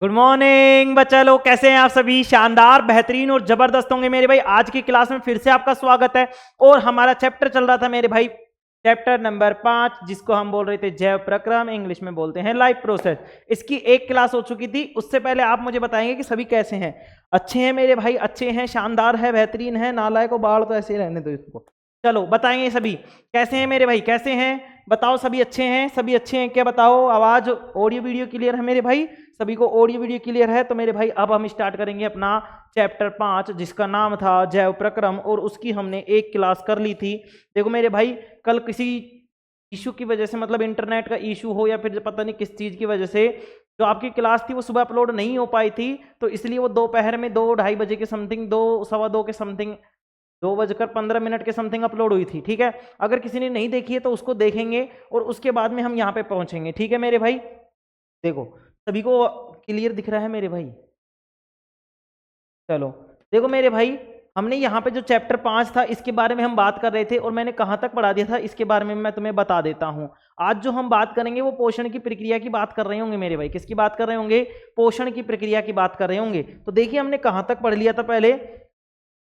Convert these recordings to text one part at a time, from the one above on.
Good morning बच्चा लोग, कैसे हैं आप सभी? शानदार, बेहतरीन और जबरदस्त होंगे मेरे भाई। आज की क्लास में फिर से आपका स्वागत है। और हमारा चैप्टर चल रहा था मेरे भाई, चैप्टर नंबर 5, जिसको हम बोल रहे थे जैव प्रक्रम, इंग्लिश में बोलते हैं लाइफ प्रोसेस। इसकी एक क्लास हो चुकी थी। उससे पहले आप मुझे बताएंगे कि सभी कैसे हैं? अच्छे हैं मेरे भाई? अच्छे हैं, शानदार है, बेहतरीन है, नालायक को बाढ़ तो ऐसे ही रहने दो इसको। चलो बताएंगे सभी कैसे हैं मेरे भाई, कैसे हैं? बताओ सभी अच्छे हैं? सभी अच्छे हैं क्या? बताओ। आवाज ऑडियो वीडियो क्लियर है मेरे भाई? सभी को ऑडियो वीडियो क्लियर है? तो मेरे भाई अब हम स्टार्ट करेंगे अपना चैप्टर 5, जिसका नाम था जैव प्रक्रम, और उसकी हमने एक क्लास कर ली थी। देखो मेरे भाई, कल किसी इशू की वजह से, मतलब इंटरनेट का इशू हो या फिर पता नहीं किस चीज़ की वजह से, जो आपकी क्लास थी वो सुबह अपलोड नहीं हो पाई थी। तो इसलिए वो दोपहर में 2-2:30 बजे के समथिंग, 2, 2:15 के समथिंग, 2:15 के समथिंग अपलोड हुई थी। ठीक है, अगर किसी ने नहीं देखी है तो उसको देखेंगे और उसके बाद में हम यहाँ पे पहुंचेंगे। ठीक है मेरे भाई? देखो सभी को क्लियर दिख रहा है मेरे भाई? चलो देखो मेरे भाई, हमने यहाँ पे जो चैप्टर 5 था इसके बारे में हम बात कर रहे थे, और मैंने कहाँ तक पढ़ा दिया था इसके बारे में मैं तुम्हें बता देता हूँ। आज जो हम बात करेंगे वो पोषण की प्रक्रिया की बात कर रहे होंगे मेरे भाई। किसकी बात कर रहे होंगे? पोषण की प्रक्रिया की बात कर रहे होंगे। तो देखिए हमने कहाँ तक पढ़ लिया था पहले।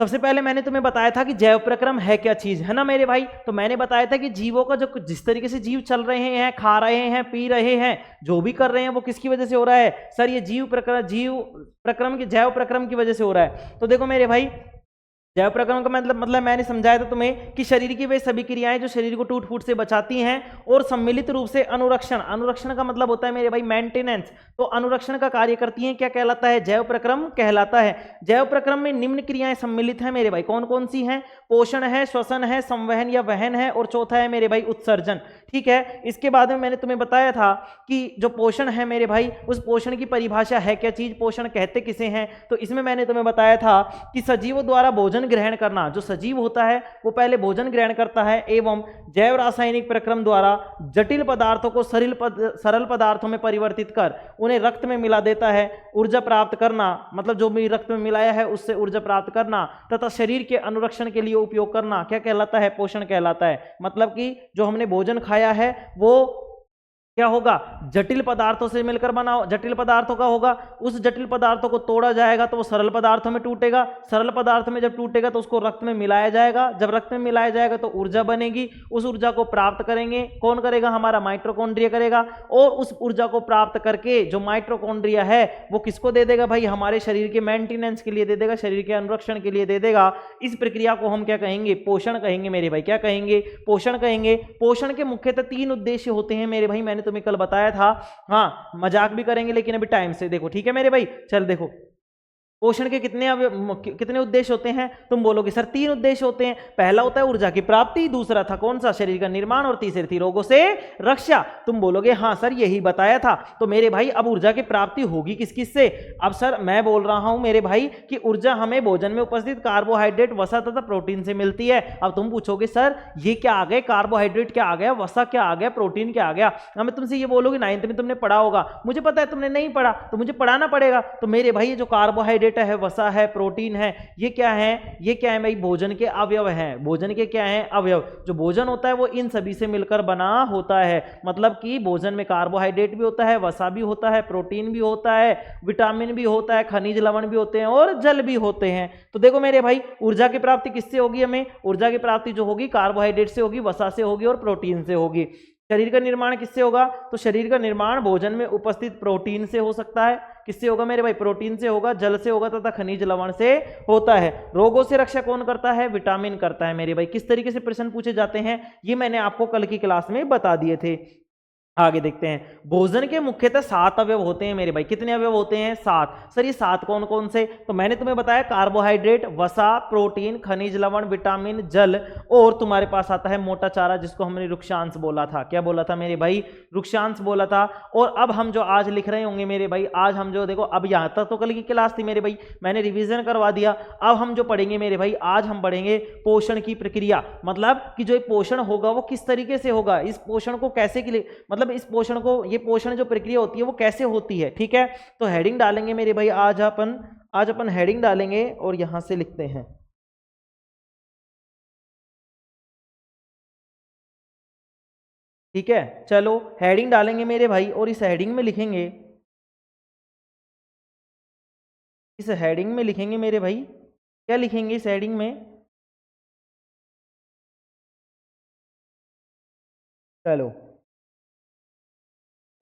सबसे पहले मैंने तुम्हें बताया था कि जैव प्रक्रम है क्या चीज, है ना मेरे भाई? तो मैंने बताया था कि जीवों का जो जिस तरीके से जीव चल रहे हैं, खा रहे हैं, पी रहे हैं, जो भी कर रहे हैं, वो किसकी वजह से हो रहा है? सर ये जीव प्रक्रम की, जैव प्रक्रम की वजह से हो रहा है। तो देखो मेरे भाई, जैव प्रक्रम का मतलब मैंने समझाया था तुम्हें कि शरीर की वे सभी क्रियाएं जो शरीर को टूट फूट से बचाती हैं और सम्मिलित रूप से अनुरक्षण, अनुरक्षण का मतलब होता है मेरे भाई मेंटेनेंस, तो अनुरक्षण का कार्य करती हैं। क्या कहलाता है? जैव प्रक्रम कहलाता है। जैव प्रक्रम में निम्न क्रियाएं सम्मिलित हैं मेरे भाई। कौन कौन सी हैं? पोषण है, श्वसन है, संवहन या वहन है, और चौथा है मेरे भाई उत्सर्जन। ठीक है, इसके बाद में मैंने तुम्हें बताया था कि जो पोषण है मेरे भाई, उस पोषण की परिभाषा है क्या चीज, पोषण कहते किसे हैं? तो इसमें मैंने तुम्हें बताया था कि सजीवों द्वारा भोजन ग्रहण करना। जो सजीव होता है वो पहले भोजन ग्रहण करता है, एवं जैव रासायनिक प्रक्रम द्वारा जटिल पदार्थों को सरल पदार्थों में परिवर्तित कर उन्हें रक्त में मिला देता है। ऊर्जा प्राप्त करना, मतलब जो भी रक्त में मिलाया है उससे ऊर्जा प्राप्त करना, तथा शरीर के अनुरक्षण के लिए उपयोग करना, क्या कहलाता है? पोषण कहलाता है। मतलब कि जो हमने भोजन खाया है वो क्या होगा? जटिल पदार्थों से मिलकर बना, जटिल पदार्थों का होगा। उस जटिल पदार्थों को तोड़ा जाएगा तो वो सरल पदार्थों में टूटेगा। सरल पदार्थ में जब टूटेगा तो उसको रक्त में मिलाया जाएगा। जब रक्त में मिलाया जाएगा तो ऊर्जा बनेगी। उस ऊर्जा को प्राप्त करेंगे, कौन करेगा? हमारा माइटोकॉन्ड्रिया करेगा। और उस ऊर्जा को प्राप्त करके जो माइटोकॉन्ड्रिया है वो किसको दे देगा भाई? हमारे शरीर के मेंटेनेंस के लिए दे देगा, शरीर के अनुरक्षण के लिए दे देगा। इस प्रक्रिया को हम क्या कहेंगे? पोषण कहेंगे मेरे भाई। क्या कहेंगे? पोषण कहेंगे। पोषण के मुख्यतः 3 उद्देश्य होते हैं मेरे भाई, मैंने तुम्हें कल बताया था। हाँ, मजाक भी करेंगे लेकिन अभी टाइम से देखो। ठीक है मेरे भाई? चल देखो, पोषण के कितने उद्देश्य होते हैं? तुम बोलोगे सर 3 उद्देश्य होते हैं। पहला होता है ऊर्जा की प्राप्ति, दूसरा था कौन सा? शरीर का निर्माण, और तीसरी थी रोगों से रक्षा। तुम बोलोगे हाँ सर यही बताया था। तो मेरे भाई अब ऊर्जा की प्राप्ति होगी किस किस से? अब सर मैं बोल रहा हूं मेरे भाई कि ऊर्जा हमें भोजन में उपस्थित कार्बोहाइड्रेट, वसा तथा प्रोटीन से मिलती है। अब तुम पूछोगे सर ये क्या आ गए? कार्बोहाइड्रेट क्या आ गया, वसा क्या आ गया, प्रोटीन क्या आ गया? मैं तुमसे ये बोलोगे 9th में तुमने पढ़ा होगा। मुझे पता है तुमने नहीं पढ़ा, तो मुझे पढ़ाना पड़ेगा। तो मेरे भाई ये जो कार्बोहाइड्रेट है, वसा है, प्रोटीन है, ये क्या है? ये क्या है भाई? भोजन के अवयव हैं। भोजन के क्या हैं? अवयव। जो भोजन होता है वो इन सभी से मिलकर बना होता है। मतलब कि भोजन में कार्बोहाइड्रेट भी होता है, वसा भी होता है, प्रोटीन भी होता है, विटामिन भी होता है, खनिज लवण भी होते हैं, और जल भी होते हैं। तो देखो मेरे भाई, ऊर्जा की प्राप्ति किससे होगी? हमें ऊर्जा की प्राप्ति जो होगी कार्बोहाइड्रेट से होगी, वसा से होगी, और प्रोटीन से होगी। शरीर का निर्माण किससे होगा? तो शरीर का निर्माण भोजन में उपस्थित प्रोटीन से हो सकता है। किससे होगा मेरे भाई? प्रोटीन से होगा, जल से होगा, तथा खनिज लवण से होता है। रोगों से रक्षा कौन करता है? विटामिन करता है मेरे भाई। किस तरीके से प्रश्न पूछे जाते हैं ये मैंने आपको कल की क्लास में बता दिए थे। आगे देखते हैं। भोजन के मुख्यतः 7 अवयव होते हैं मेरे भाई। कितने अवयव होते हैं? 7। सर ये 7 कौन कौन से? तो मैंने तुम्हें बताया कार्बोहाइड्रेट, वसा, प्रोटीन, खनिज लवण, विटामिन, जल, और तुम्हारे पास आता है मोटा चारा, जिसको हमने रुक्षांश बोला था। क्या बोला था मेरे भाई? रुक्षांश बोला था। और अब हम जो आज लिख रहे होंगे मेरे भाई, आज हम जो देखो, अब यहां तक तो कल की क्लास थी मेरे भाई, मैंने रिवीजन करवा दिया। अब हम जो पढ़ेंगे मेरे भाई, आज हम पढ़ेंगे पोषण की प्रक्रिया। मतलब कि जो पोषण होगा वो किस तरीके से होगा, इस पोषण को कैसे के लिए, मतलब इस पोषण को, ये पोषण जो प्रक्रिया होती है वो कैसे होती है। ठीक है, तो हेडिंग डालेंगे मेरे भाई। आज अपन हेडिंग डालेंगे और यहां से लिखते हैं। ठीक है, चलो हेडिंग डालेंगे मेरे भाई, और इस हेडिंग में लिखेंगे इस हेडिंग में लिखेंगे मेरे भाई, क्या लिखेंगे इस हेडिंग में? चलो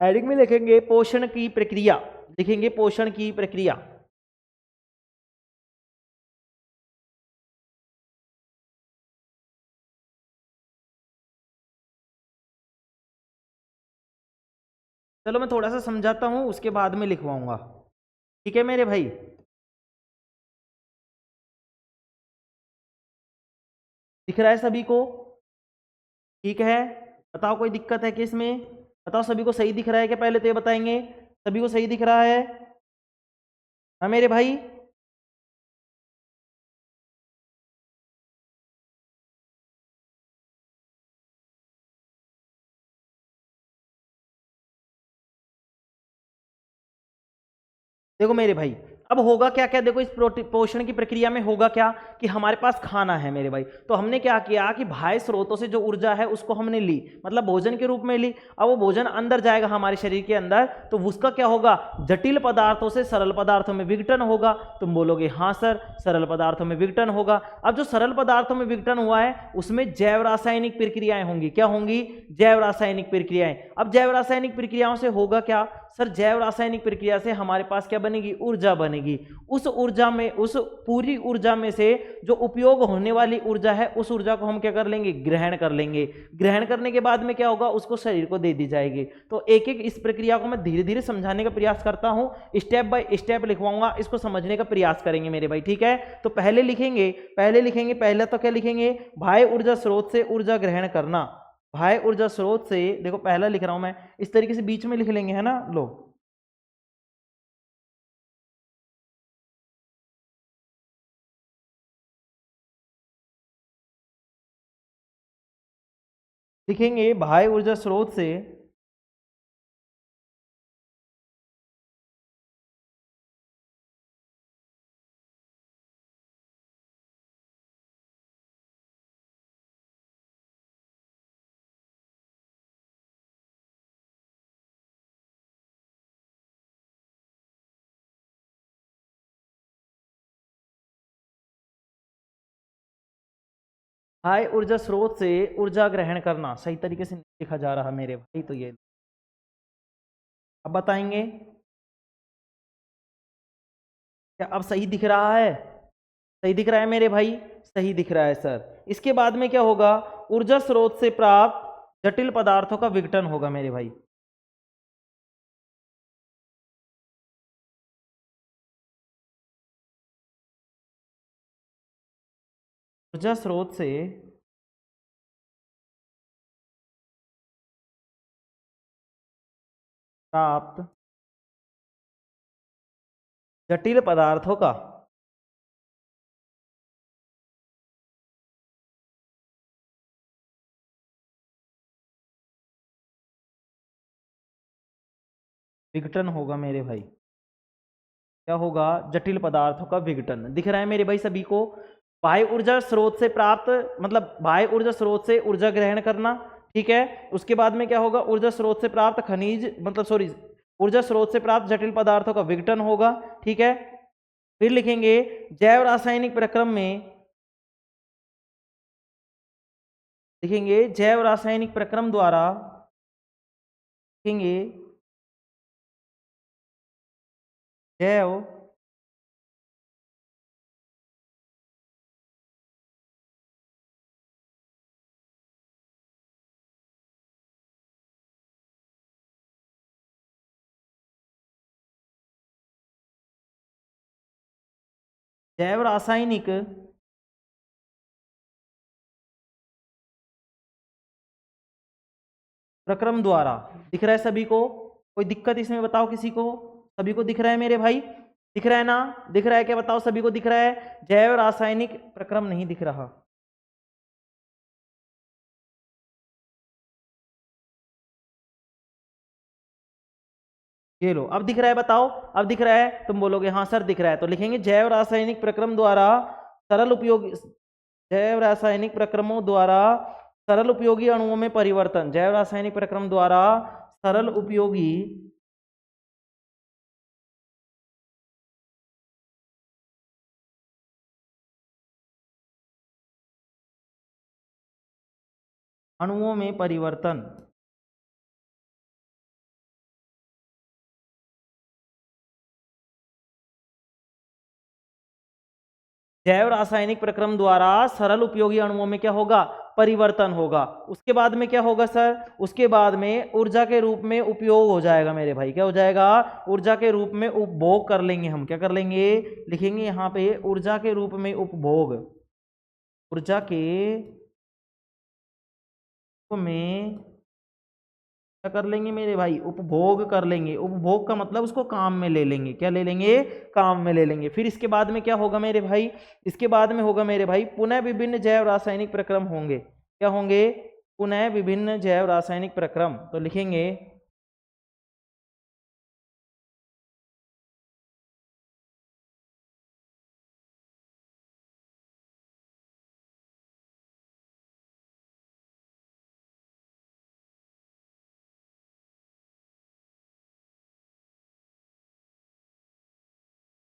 हेडिंग में लिखेंगे पोषण की प्रक्रिया, लिखेंगे पोषण की प्रक्रिया। चलो मैं थोड़ा सा समझाता हूं, उसके बाद में लिखवाऊंगा, ठीक है मेरे भाई। दिख रहा है सभी को? ठीक है, बताओ कोई दिक्कत है कि इसमें? बताओ सभी को सही दिख रहा है क्या? पहले तो ये बताएंगे सभी को सही दिख रहा है? हाँ मेरे भाई। देखो मेरे भाई, अब होगा क्या क्या, देखो इस पोषण की प्रक्रिया में होगा क्या कि हमारे पास खाना है मेरे भाई, तो हमने क्या किया कि बाह्य स्रोतों से जो ऊर्जा है उसको हमने ली, मतलब भोजन के रूप में ली। अब वो भोजन अंदर जाएगा हमारे शरीर के अंदर, तो उसका क्या होगा, जटिल पदार्थों से सरल पदार्थों में विघटन होगा। तुम बोलोगे हाँ सर, सरल पदार्थों में विघटन होगा। अब जो सरल पदार्थों में विघटन हुआ है उसमें जैव रासायनिक प्रक्रियाएं होंगी। क्या होंगी? जैव रासायनिक प्रक्रियाएं। अब जैव रासायनिक प्रक्रियाओं से होगा क्या सर? जैव रासायनिक प्रक्रिया से हमारे पास क्या बनेगी? ऊर्जा बनेगी। उस ऊर्जा में, उस पूरी ऊर्जा में से जो उपयोग होने वाली ऊर्जा है उस ऊर्जा को हम क्या कर लेंगे? ग्रहण कर लेंगे। ग्रहण करने के बाद में क्या होगा? उसको शरीर को दे दी जाएगी। तो एक एक इस प्रक्रिया को मैं धीरे धीरे समझाने का प्रयास करता हूं, स्टेप बाय स्टेप लिखवाऊंगा, इसको समझने का प्रयास करेंगे मेरे भाई, ठीक है। तो पहले लिखेंगे, पहले तो क्या लिखेंगे? बाह्य ऊर्जा स्रोत से ऊर्जा ग्रहण करना। बाह्य ऊर्जा स्रोत से, देखो पहला लिख रहा हूं मैं, इस तरीके से बीच में लिख लेंगे, है ना। लो लिखेंगे बाह्य ऊर्जा स्रोत से बाह्य ऊर्जा स्रोत से ऊर्जा ग्रहण करना, सही तरीके से नहीं लिखा जा रहा मेरे भाई, तो ये अब बताएंगे क्या अब सही दिख रहा है? सही दिख रहा है मेरे भाई? सही दिख रहा है सर। इसके बाद में क्या होगा? ऊर्जा स्रोत से प्राप्त जटिल पदार्थों का विघटन होगा मेरे भाई। ऊर्जा स्रोत से प्राप्त जटिल पदार्थों का विघटन होगा मेरे भाई। क्या होगा? जटिल पदार्थों का विघटन। दिख रहा है मेरे भाई सभी को? बाह्य ऊर्जा स्रोत से प्राप्त, मतलब बाह्य ऊर्जा स्रोत से ऊर्जा ग्रहण करना, ठीक है। उसके बाद में क्या होगा? ऊर्जा स्रोत से प्राप्त खनिज, मतलब सॉरी, ऊर्जा स्रोत से प्राप्त जटिल पदार्थों का विघटन होगा, ठीक है। फिर लिखेंगे जैव रासायनिक प्रक्रम में, लिखेंगे जैव रासायनिक प्रक्रम द्वारा, लिखेंगे जैव जैव रासायनिक प्रक्रम द्वारा। दिख रहा है सभी को? कोई दिक्कत इसमें बताओ किसी को? सभी को दिख रहा है मेरे भाई? दिख रहा है ना? दिख रहा है क्या? बताओ सभी को दिख रहा है? जैव रासायनिक प्रक्रम नहीं दिख रहा? ये लो, अब दिख रहा है, बताओ अब दिख रहा है? तुम बोलोगे हाँ सर दिख रहा है, तो लिखेंगे जैव रासायनिक प्रक्रम द्वारा सरल उपयोग, जैव रासायनिक प्रक्रमों द्वारा सरल उपयोगी अणुओं में परिवर्तन, जैव रासायनिक प्रक्रम द्वारा सरल उपयोगी अणुओं में परिवर्तन, जैव रासायनिक प्रक्रम द्वारा सरल उपयोगी अणुओं में क्या होगा, परिवर्तन होगा। उसके बाद में क्या होगा सर, उसके बाद में ऊर्जा के रूप में उपयोग हो जाएगा मेरे भाई, क्या हो जाएगा, ऊर्जा के रूप में उपभोग कर लेंगे हम, क्या कर लेंगे, लिखेंगे यहाँ पे ऊर्जा के रूप में उपभोग, ऊर्जा के रूप में क्या कर लेंगे मेरे भाई, उपभोग कर लेंगे। उपभोग का मतलब उसको काम में ले लेंगे, क्या ले लेंगे, काम में ले लेंगे। फिर इसके बाद में क्या होगा मेरे भाई, इसके बाद में होगा मेरे भाई पुनः विभिन्न जैव रासायनिक प्रक्रम होंगे, क्या होंगे, पुनः विभिन्न जैव रासायनिक प्रक्रम। तो लिखेंगे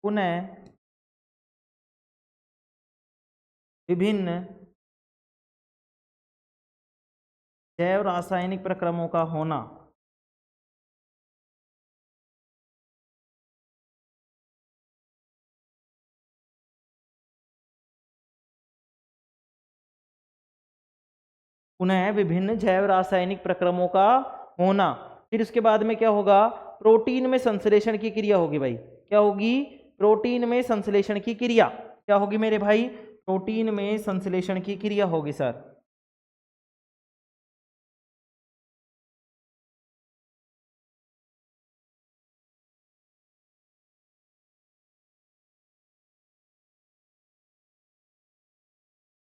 पुनः विभिन्न जैव रासायनिक प्रक्रमों का होना, पुनः विभिन्न जैव रासायनिक प्रक्रमों का होना। फिर उसके बाद में क्या होगा, प्रोटीन में संश्लेषण की क्रिया होगी भाई, क्या होगी, प्रोटीन में संश्लेषण की क्रिया, क्या होगी मेरे भाई, प्रोटीन में संश्लेषण की क्रिया होगी सर।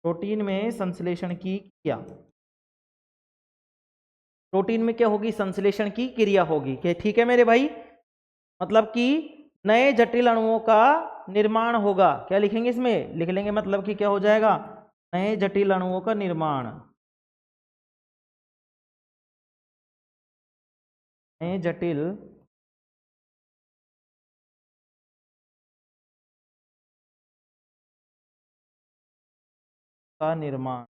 प्रोटीन में संश्लेषण की क्रिया, प्रोटीन में क्या होगी, संश्लेषण की क्रिया होगी, क्या ठीक है मेरे भाई, मतलब कि नए जटिल अणुओं का निर्माण होगा, क्या लिखेंगे इसमें, लिख लेंगे मतलब कि क्या हो जाएगा, नए जटिल अणुओं का निर्माण, नए जटिल का निर्माण,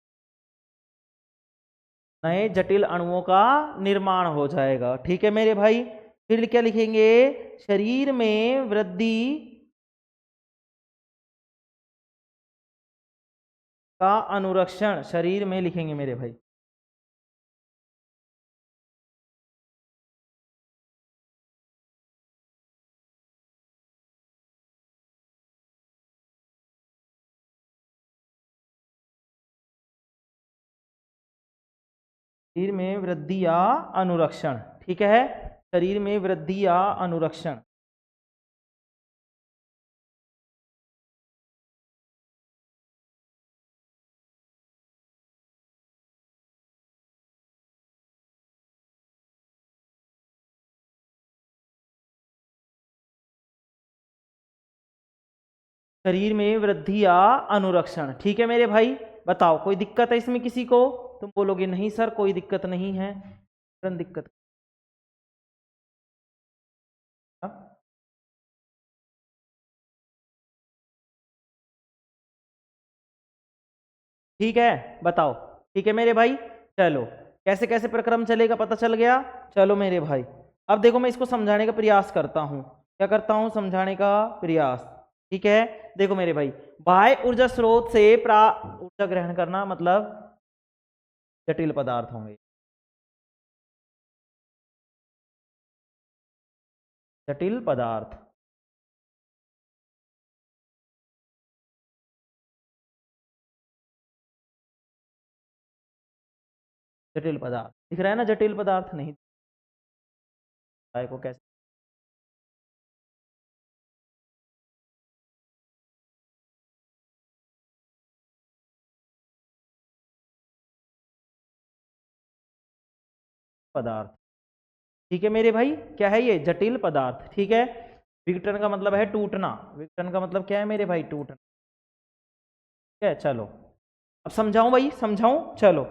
नए जटिल अणुओं का निर्माण हो जाएगा, ठीक है मेरे भाई। फिर क्या लिखेंगे, शरीर में वृद्धि का अनुरक्षण, शरीर में लिखेंगे मेरे भाई, शरीर में वृद्धि या अनुरक्षण, ठीक है, शरीर में वृद्धि या अनुरक्षण, शरीर में वृद्धि या अनुरक्षण, ठीक है मेरे भाई। बताओ कोई दिक्कत है इसमें किसी को, तुम बोलोगे नहीं सर कोई दिक्कत नहीं है, तुरंत दिक्कत, हाँ? ठीक है बताओ, ठीक है मेरे भाई, चलो कैसे कैसे प्रक्रम चलेगा पता चल गया। चलो मेरे भाई अब देखो मैं इसको समझाने का प्रयास करता हूँ, क्या करता हूँ, समझाने का प्रयास, ठीक है। देखो मेरे भाई बाह्य ऊर्जा स्रोत से ऊर्जा ग्रहण करना मतलब जटिल पदार्थ होंगे, जटिल पदार्थ, जटिल पदार्थ दिख रहा है ना, जटिल पदार्थ नहीं को कैसे, पदार्थ, ठीक है मेरे भाई, क्या है ये, जटिल पदार्थ, ठीक है। विघटन का मतलब है टूटना, विघटन का मतलब क्या है मेरे भाई, टूटना, ठीक है। चलो अब समझाऊं भाई, समझाऊं, चलो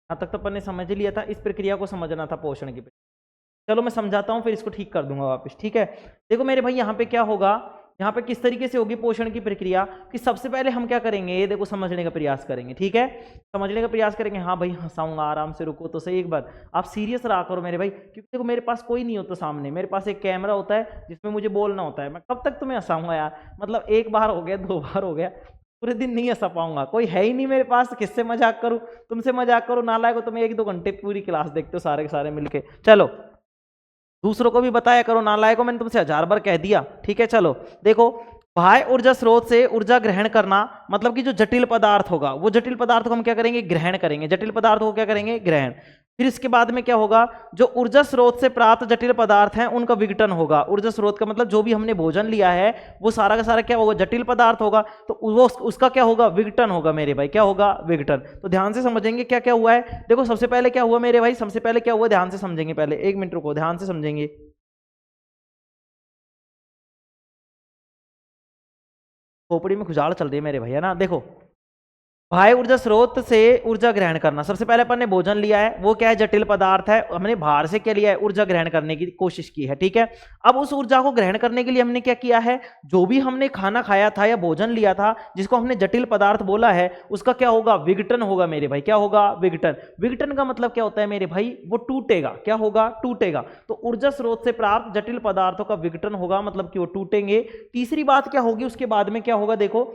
यहाँ तक तो अपन ने समझ लिया था, इस प्रक्रिया को समझना था पोषण की प्रक्रिया। चलो मैं समझाता हूँ फिर इसको ठीक कर दूंगा वापस, ठीक है। देखो मेरे भाई यहाँ पे क्या होगा, यहाँ पे किस तरीके से होगी पोषण की प्रक्रिया, कि सबसे पहले हम क्या करेंगे, ये देखो समझने का प्रयास करेंगे, ठीक है, समझने का प्रयास करेंगे। हाँ भाई हंसाऊंगा, आराम से रुको तो सही, एक बार आप सीरियस रहा करो मेरे भाई, क्योंकि देखो मेरे पास कोई नहीं होता सामने, मेरे पास एक कैमरा होता है जिसमें मुझे बोलना होता है। मैं कब तक तुम्हें हंसाऊंगा यार, मतलब एक बार हो गया, दो बार हो गया, पूरे दिन नहीं हंसा पाऊंगा, कोई है ही नहीं मेरे पास, किससे मजाक करूं, तुमसे मजाक करूं, नालायक हो, तुम्हें 1-2 घंटे पूरी क्लास देखते हो सारे के सारे मिलके। चलो दूसरों को भी बताया करो, नालायक हो, मैंने तुमसे 1000 बार कह दिया, ठीक है। चलो देखो, बाह्य ऊर्जा स्रोत से ऊर्जा ग्रहण करना, मतलब कि जो जटिल पदार्थ होगा, वो जटिल पदार्थ को हम क्या करेंगे, ग्रहण करेंगे, जटिल पदार्थ को क्या करेंगे, ग्रहण। फिर इसके बाद में क्या होगा, जो ऊर्जा स्रोत से प्राप्त जटिल पदार्थ हैं उनका विघटन होगा। ऊर्जा स्रोत का मतलब जो भी हमने भोजन लिया है वो सारा का सारा क्या होगा, जटिल पदार्थ होगा, तो वो उसका क्या होगा, विघटन होगा मेरे भाई, क्या होगा, विघटन। तो ध्यान से समझेंगे क्या क्या हुआ है। देखो सबसे पहले क्या हुआ मेरे भाई, सबसे पहले क्या हुआ, ध्यान से समझेंगे, पहले 1 मिनट रुको, ध्यान से समझेंगे। खोपड़ी में खुजाल चल रही है मेरे भैया ना, देखो बाह्य ऊर्जा स्रोत से ऊर्जा ग्रहण करना, सबसे पहले अपन ने भोजन लिया है, वो क्या है, जटिल पदार्थ है, हमने बाहर से क्या लिया है, ऊर्जा ग्रहण करने की कोशिश की है, ठीक है। अब उस ऊर्जा को ग्रहण करने के लिए हमने क्या किया है, जो भी हमने खाना खाया था या भोजन लिया था जिसको हमने जटिल पदार्थ बोला है, उसका क्या होगा, विघटन होगा मेरे भाई, क्या होगा, विघटन। विघटन का मतलब क्या होता है मेरे भाई, वो टूटेगा, क्या होगा, टूटेगा। तो ऊर्जा स्रोत से प्राप्त जटिल पदार्थों का विघटन होगा, मतलब कि वो टूटेंगे। तीसरी बात क्या होगी उसके बाद में, क्या होगा, देखो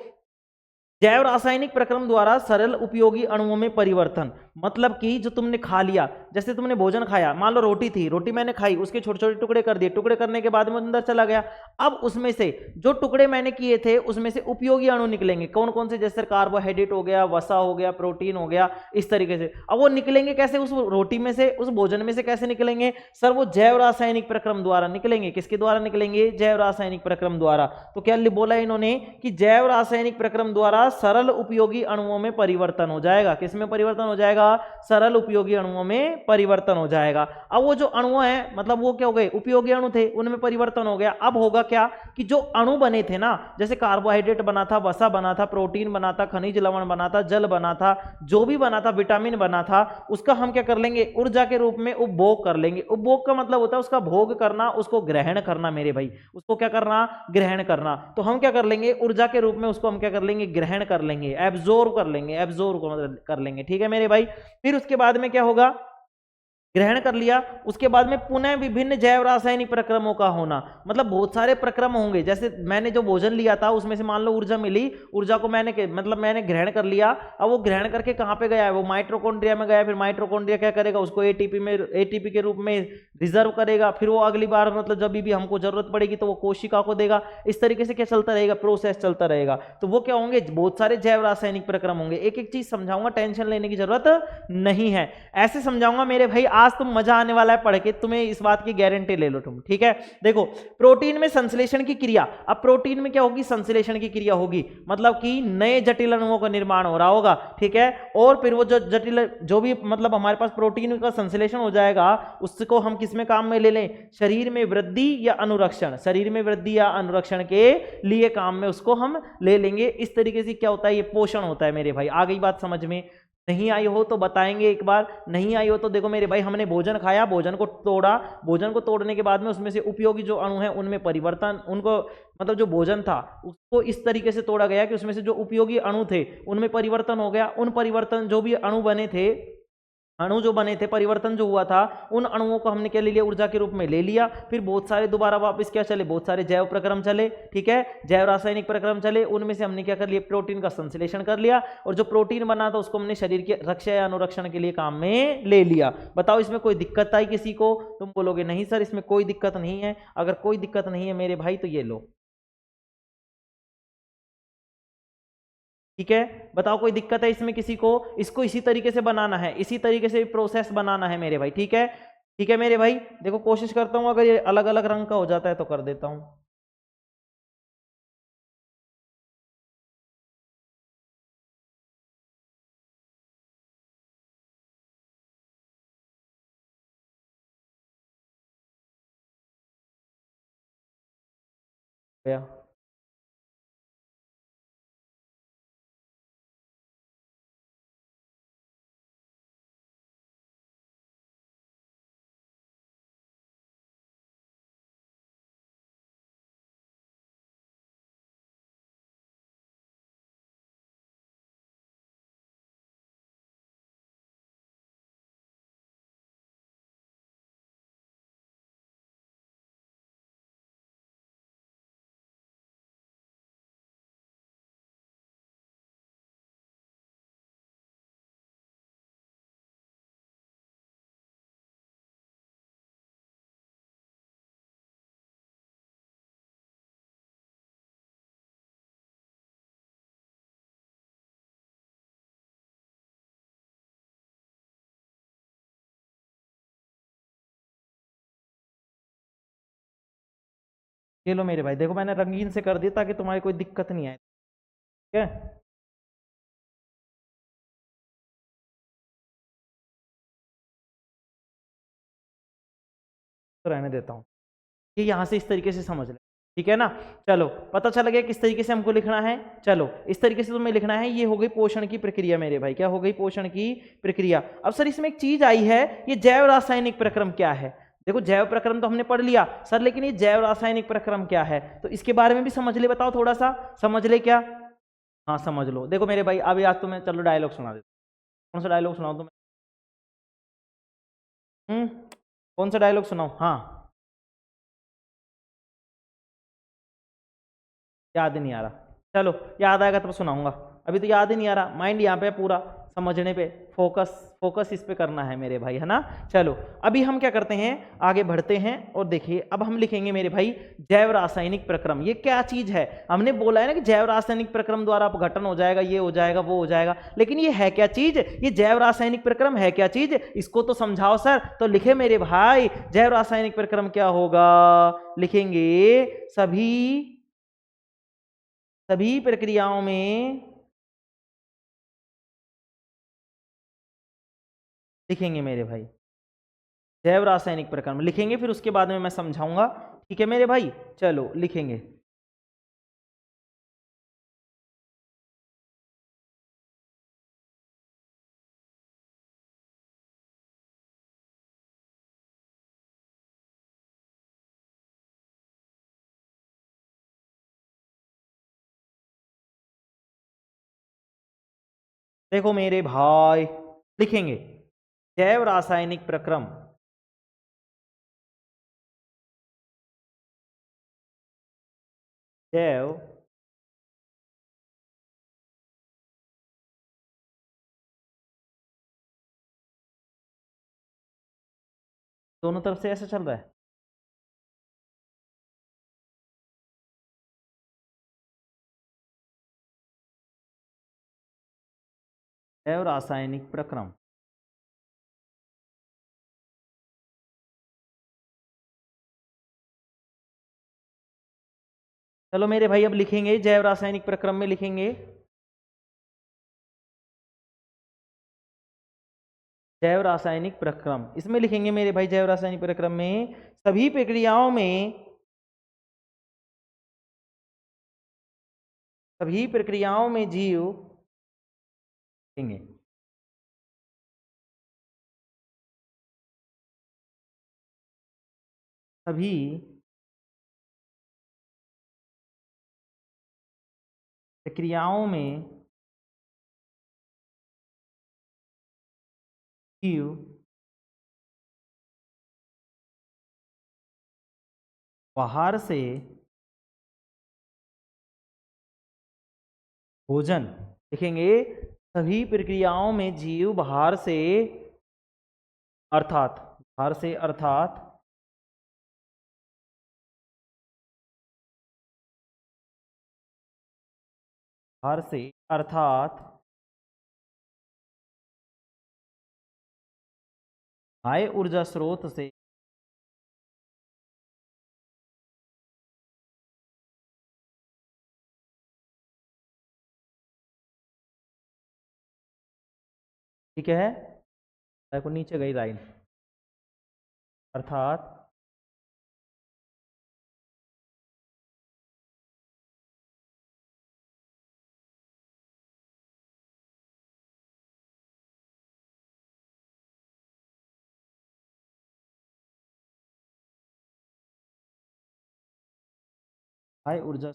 जैव रासायनिक प्रक्रम द्वारा सरल उपयोगी अणुओं में परिवर्तन, मतलब कि जो तुमने खा लिया, जैसे तुमने भोजन खाया, मान लो रोटी थी, रोटी मैंने खाई, उसके छोटे छोटे टुकड़े कर दिए, टुकड़े करने के बाद में अंदर चला गया। अब उसमें से जो टुकड़े मैंने किए थे उसमें से उपयोगी अणु निकलेंगे, कौन कौन से, जैसे कार्बोहाइड्रेट हो गया, वसा हो गया, प्रोटीन हो गया, इस तरीके से। अब वो निकलेंगे कैसे, उस रोटी में से, उस भोजन में से कैसे निकलेंगे सर, वो जैव रासायनिक प्रक्रम द्वारा निकलेंगे। किसके द्वारा निकलेंगे, जैव रासायनिक प्रक्रम द्वारा। तो क्या बोला इन्होंने कि जैव रासायनिक प्रक्रम द्वारा सरल उपयोगी अणुओं में परिवर्तन हो जाएगा। किसमें परिवर्तन हो जाएगा, सरल उपयोगी अणुओं में परिवर्तन हो जाएगा। अब वो जो अणु है, मतलब वो क्या हो गए, उपयोगी अणु थे, उनमें परिवर्तन हो गया। अब होगा क्या कि जो अणु बने थे ना, जैसे कार्बोहाइड्रेट बना था, वसा बना था, प्रोटीन बना था, खनिज लवण बना था, जल बना था, जो भी बना था, विटामिन बना था, उसका हम क्या कर लेंगे, ऊर्जा के रूप में उपभोग कर लेंगे। उपभोग का मतलब होता है उसका भोग करना, उसको ग्रहण करना मेरे भाई, उसको क्या करना, ग्रहण करना। तो हम क्या कर लेंगे, ऊर्जा के रूप में उसको हम क्या कर लेंगे, ग्रहण कर लेंगे, एब्जॉर्ब कर लेंगे, एब्जॉर्ब को मतलब कर लेंगे, ठीक है मेरे भाई। फिर उसके बाद में क्या होगा, ग्रहण कर लिया, उसके बाद में पुनः विभिन्न जैव रासायनिक प्रक्रमों का होना, मतलब बहुत सारे प्रक्रम होंगे। जैसे मैंने जो भोजन लिया था उसमें से मान लो ऊर्जा मिली, ऊर्जा को मैंने मतलब मैंने ग्रहण कर लिया। अब वो ग्रहण करके कहाँ पे गया है, वो माइटोकॉन्ड्रिया में गया। फिर माइटोकॉन्ड्रिया क्या करेगा, उसको एटीपी में, एटीपी के रूप में रिजर्व करेगा। फिर वो अगली बार मतलब जब भी हमको जरूरत पड़ेगी तो वो कोशिका को देगा। इस तरीके से क्या चलता रहेगा, प्रोसेस चलता रहेगा। तो वो क्या होंगे, बहुत सारे जैव रासायनिक प्रक्रम होंगे। एक एक चीज समझाऊंगा, टेंशन लेने की जरूरत नहीं है, ऐसे समझाऊंगा मेरे भाई, आज तुम मजा आने वाला है पढ़ के, तुम्हें इस बात की गारंटी ले लो तुम, ठीक है। देखो प्रोटीन में संश्लेषण की क्रिया, अब प्रोटीन में क्या होगी, संश्लेषण की क्रिया होगी, मतलब कि नए जटिल अणुओं का निर्माण हो रहा होगा, ठीक है। और फिर वो जो जटिल, जो भी मतलब हमारे पास प्रोटीन का संश्लेषण हो जाएगा, उसको हम किस में काम में ले लें, शरीर में वृद्धि या अनुरक्षण, शरीर में वृद्धि या अनुरक्षण के लिए काम में उसको हम ले लेंगे। इस तरीके से क्या होता है, ये पोषण होता है मेरे भाई। आ गई बात समझ में, नहीं आई हो तो बताएंगे एक बार, नहीं आई हो तो देखो मेरे भाई, हमने भोजन खाया, भोजन को तोड़ा, भोजन को तोड़ने के बाद में उसमें से उपयोगी जो अणु हैं उनमें परिवर्तन, उनको मतलब जो भोजन था उसको इस तरीके से तोड़ा गया कि उसमें से जो उपयोगी अणु थे उनमें परिवर्तन हो गया। उन परिवर्तन, जो भी अणु बने थे, अणु जो बने थे, परिवर्तन जो हुआ था, उन अणुओं को हमने क्या ले लिया, ऊर्जा के रूप में ले लिया। फिर बहुत सारे दोबारा वापस क्या चले, बहुत सारे जैव प्रक्रम चले, ठीक है, जैव रासायनिक प्रक्रम चले। उनमें से हमने क्या कर लिया, प्रोटीन का संश्लेषण कर लिया, और जो प्रोटीन बना था उसको हमने शरीर की रक्षा या अनुरक्षण के लिए काम में ले लिया। बताओ इसमें कोई दिक्कत आई किसी को, तुम बोलोगे नहीं सर इसमें कोई दिक्कत नहीं है। अगर कोई दिक्कत नहीं है मेरे भाई तो ये लो, ठीक है। बताओ कोई दिक्कत है इसमें किसी को, इसको इसी तरीके से बनाना है, इसी तरीके से प्रोसेस बनाना है मेरे भाई, ठीक है। ठीक है मेरे भाई, देखो कोशिश करता हूं अगर ये अलग अलग रंग का हो जाता है तो कर देता हूं। गया। ये लो मेरे भाई, देखो मैंने रंगीन से कर दिया ताकि तुम्हारी कोई दिक्कत नहीं आए, ठीक है। तो रहने देता हूँ, ये यहाँ से इस तरीके से समझ ले, ठीक है ना। चलो पता चल गया किस तरीके से हमको लिखना है। चलो इस तरीके से तुम्हें लिखना है, ये हो गई पोषण की प्रक्रिया मेरे भाई, क्या हो गई, पोषण की प्रक्रिया। अब सर इसमें एक चीज आई है, ये जैव रासायनिक प्रक्रम क्या है। देखो जैव प्रक्रम तो हमने पढ़ लिया सर, लेकिन ये जैव रासायनिक प्रक्रम क्या है, तो इसके बारे में भी समझ ले, बताओ थोड़ा सा समझ ले क्या। हाँ समझ लो, देखो मेरे भाई अभी आज तुम्हें चलो डायलॉग सुना देता हूँ। कौन सा डायलॉग सुनाओ तुम्हें, कौन सा डायलॉग सुनाओ, हाँ। याद ही नहीं आ रहा, चलो याद आएगा तब सुनाऊंगा, अभी तो याद ही नहीं आ रहा, माइंड यहाँ पे पूरा समझने पे, फोकस फोकस इस पे करना है मेरे भाई, है ना। चलो अभी हम क्या करते हैं, आगे बढ़ते हैं और देखिए अब हम लिखेंगे मेरे भाई जैव रासायनिक प्रक्रम। ये क्या चीज है, हमने बोला है ना कि जैव रासायनिक प्रक्रम द्वारा अपघटन हो जाएगा, ये हो जाएगा वो हो जाएगा, लेकिन ये है क्या चीज, ये जैव रासायनिक प्रक्रम है क्या चीज, इसको तो समझाओ सर। तो लिखे मेरे भाई जैव रासायनिक प्रक्रम क्या होगा, लिखेंगे सभी सभी प्रक्रियाओं में, लिखेंगे मेरे भाई जैव रासायनिक प्रक्रम लिखेंगे, फिर उसके बाद में मैं समझाऊंगा, ठीक है मेरे भाई। चलो लिखेंगे, देखो मेरे भाई लिखेंगे जैव रासायनिक प्रक्रम, जैव दोनों तरफ से ऐसे चल रहा है, जैव रासायनिक प्रक्रम। चलो मेरे भाई अब लिखेंगे जैव रासायनिक प्रक्रम में, लिखेंगे जैव रासायनिक प्रक्रम, इसमें लिखेंगे मेरे भाई जैव रासायनिक प्रक्रम में सभी प्रक्रियाओं में, सभी प्रक्रियाओं में जीव, लिखेंगे सभी प्रक्रियाओं में जीव बाहर से भोजन, लिखेंगे सभी प्रक्रियाओं में जीव बाहर से, अर्थात बाहर से अर्थात बाहर से अर्थात बाह्य ऊर्जा स्रोत से, ठीक है, देखो नीचे गई लाइन, अर्थात बाह्य ऊर्जा,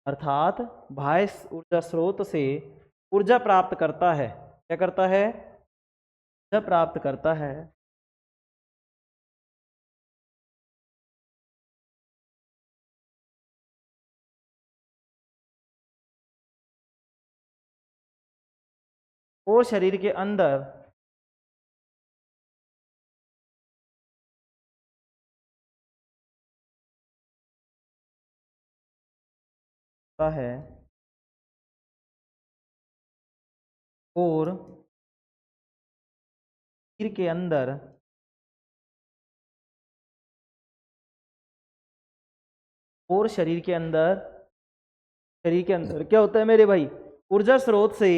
अर्थात बाह्य ऊर्जा स्रोत से ऊर्जा प्राप्त करता है, क्या करता है, ऊर्जा प्राप्त करता है, और शरीर के अंदर है, और शरीर के अंदर और शरीर के अंदर क्या होता है मेरे भाई, ऊर्जा स्रोत से,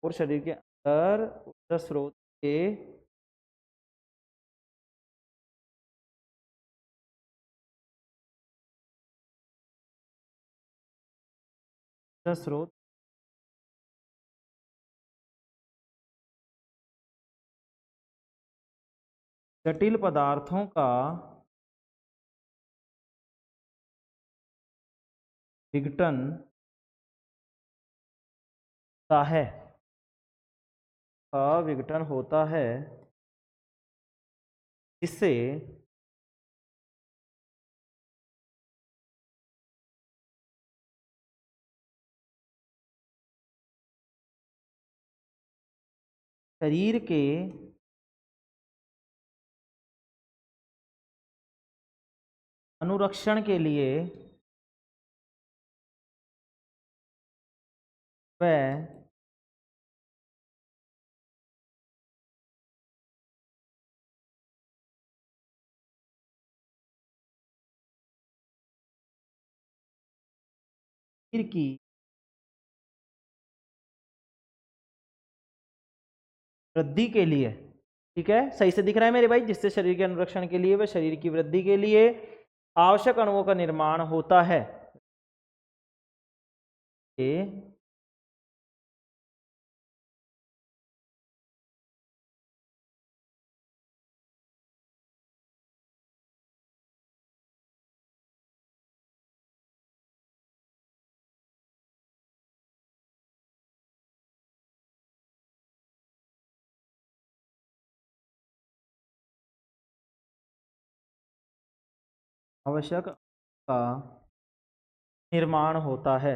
और शरीर के अंदर ऊर्जा स्रोत से ऊर्जा स्रोत जटिल पदार्थों का विघटन होता है, का विघटन होता है, जिससे शरीर के अनुरक्षण के लिए वह शरीर की वृद्धि के लिए, ठीक है, सही से दिख रहा है मेरे भाई, जिससे शरीर के अनुरक्षण के लिए व शरीर की वृद्धि के लिए आवश्यक अणुओं का निर्माण होता है, ये आवश्यक का निर्माण होता है।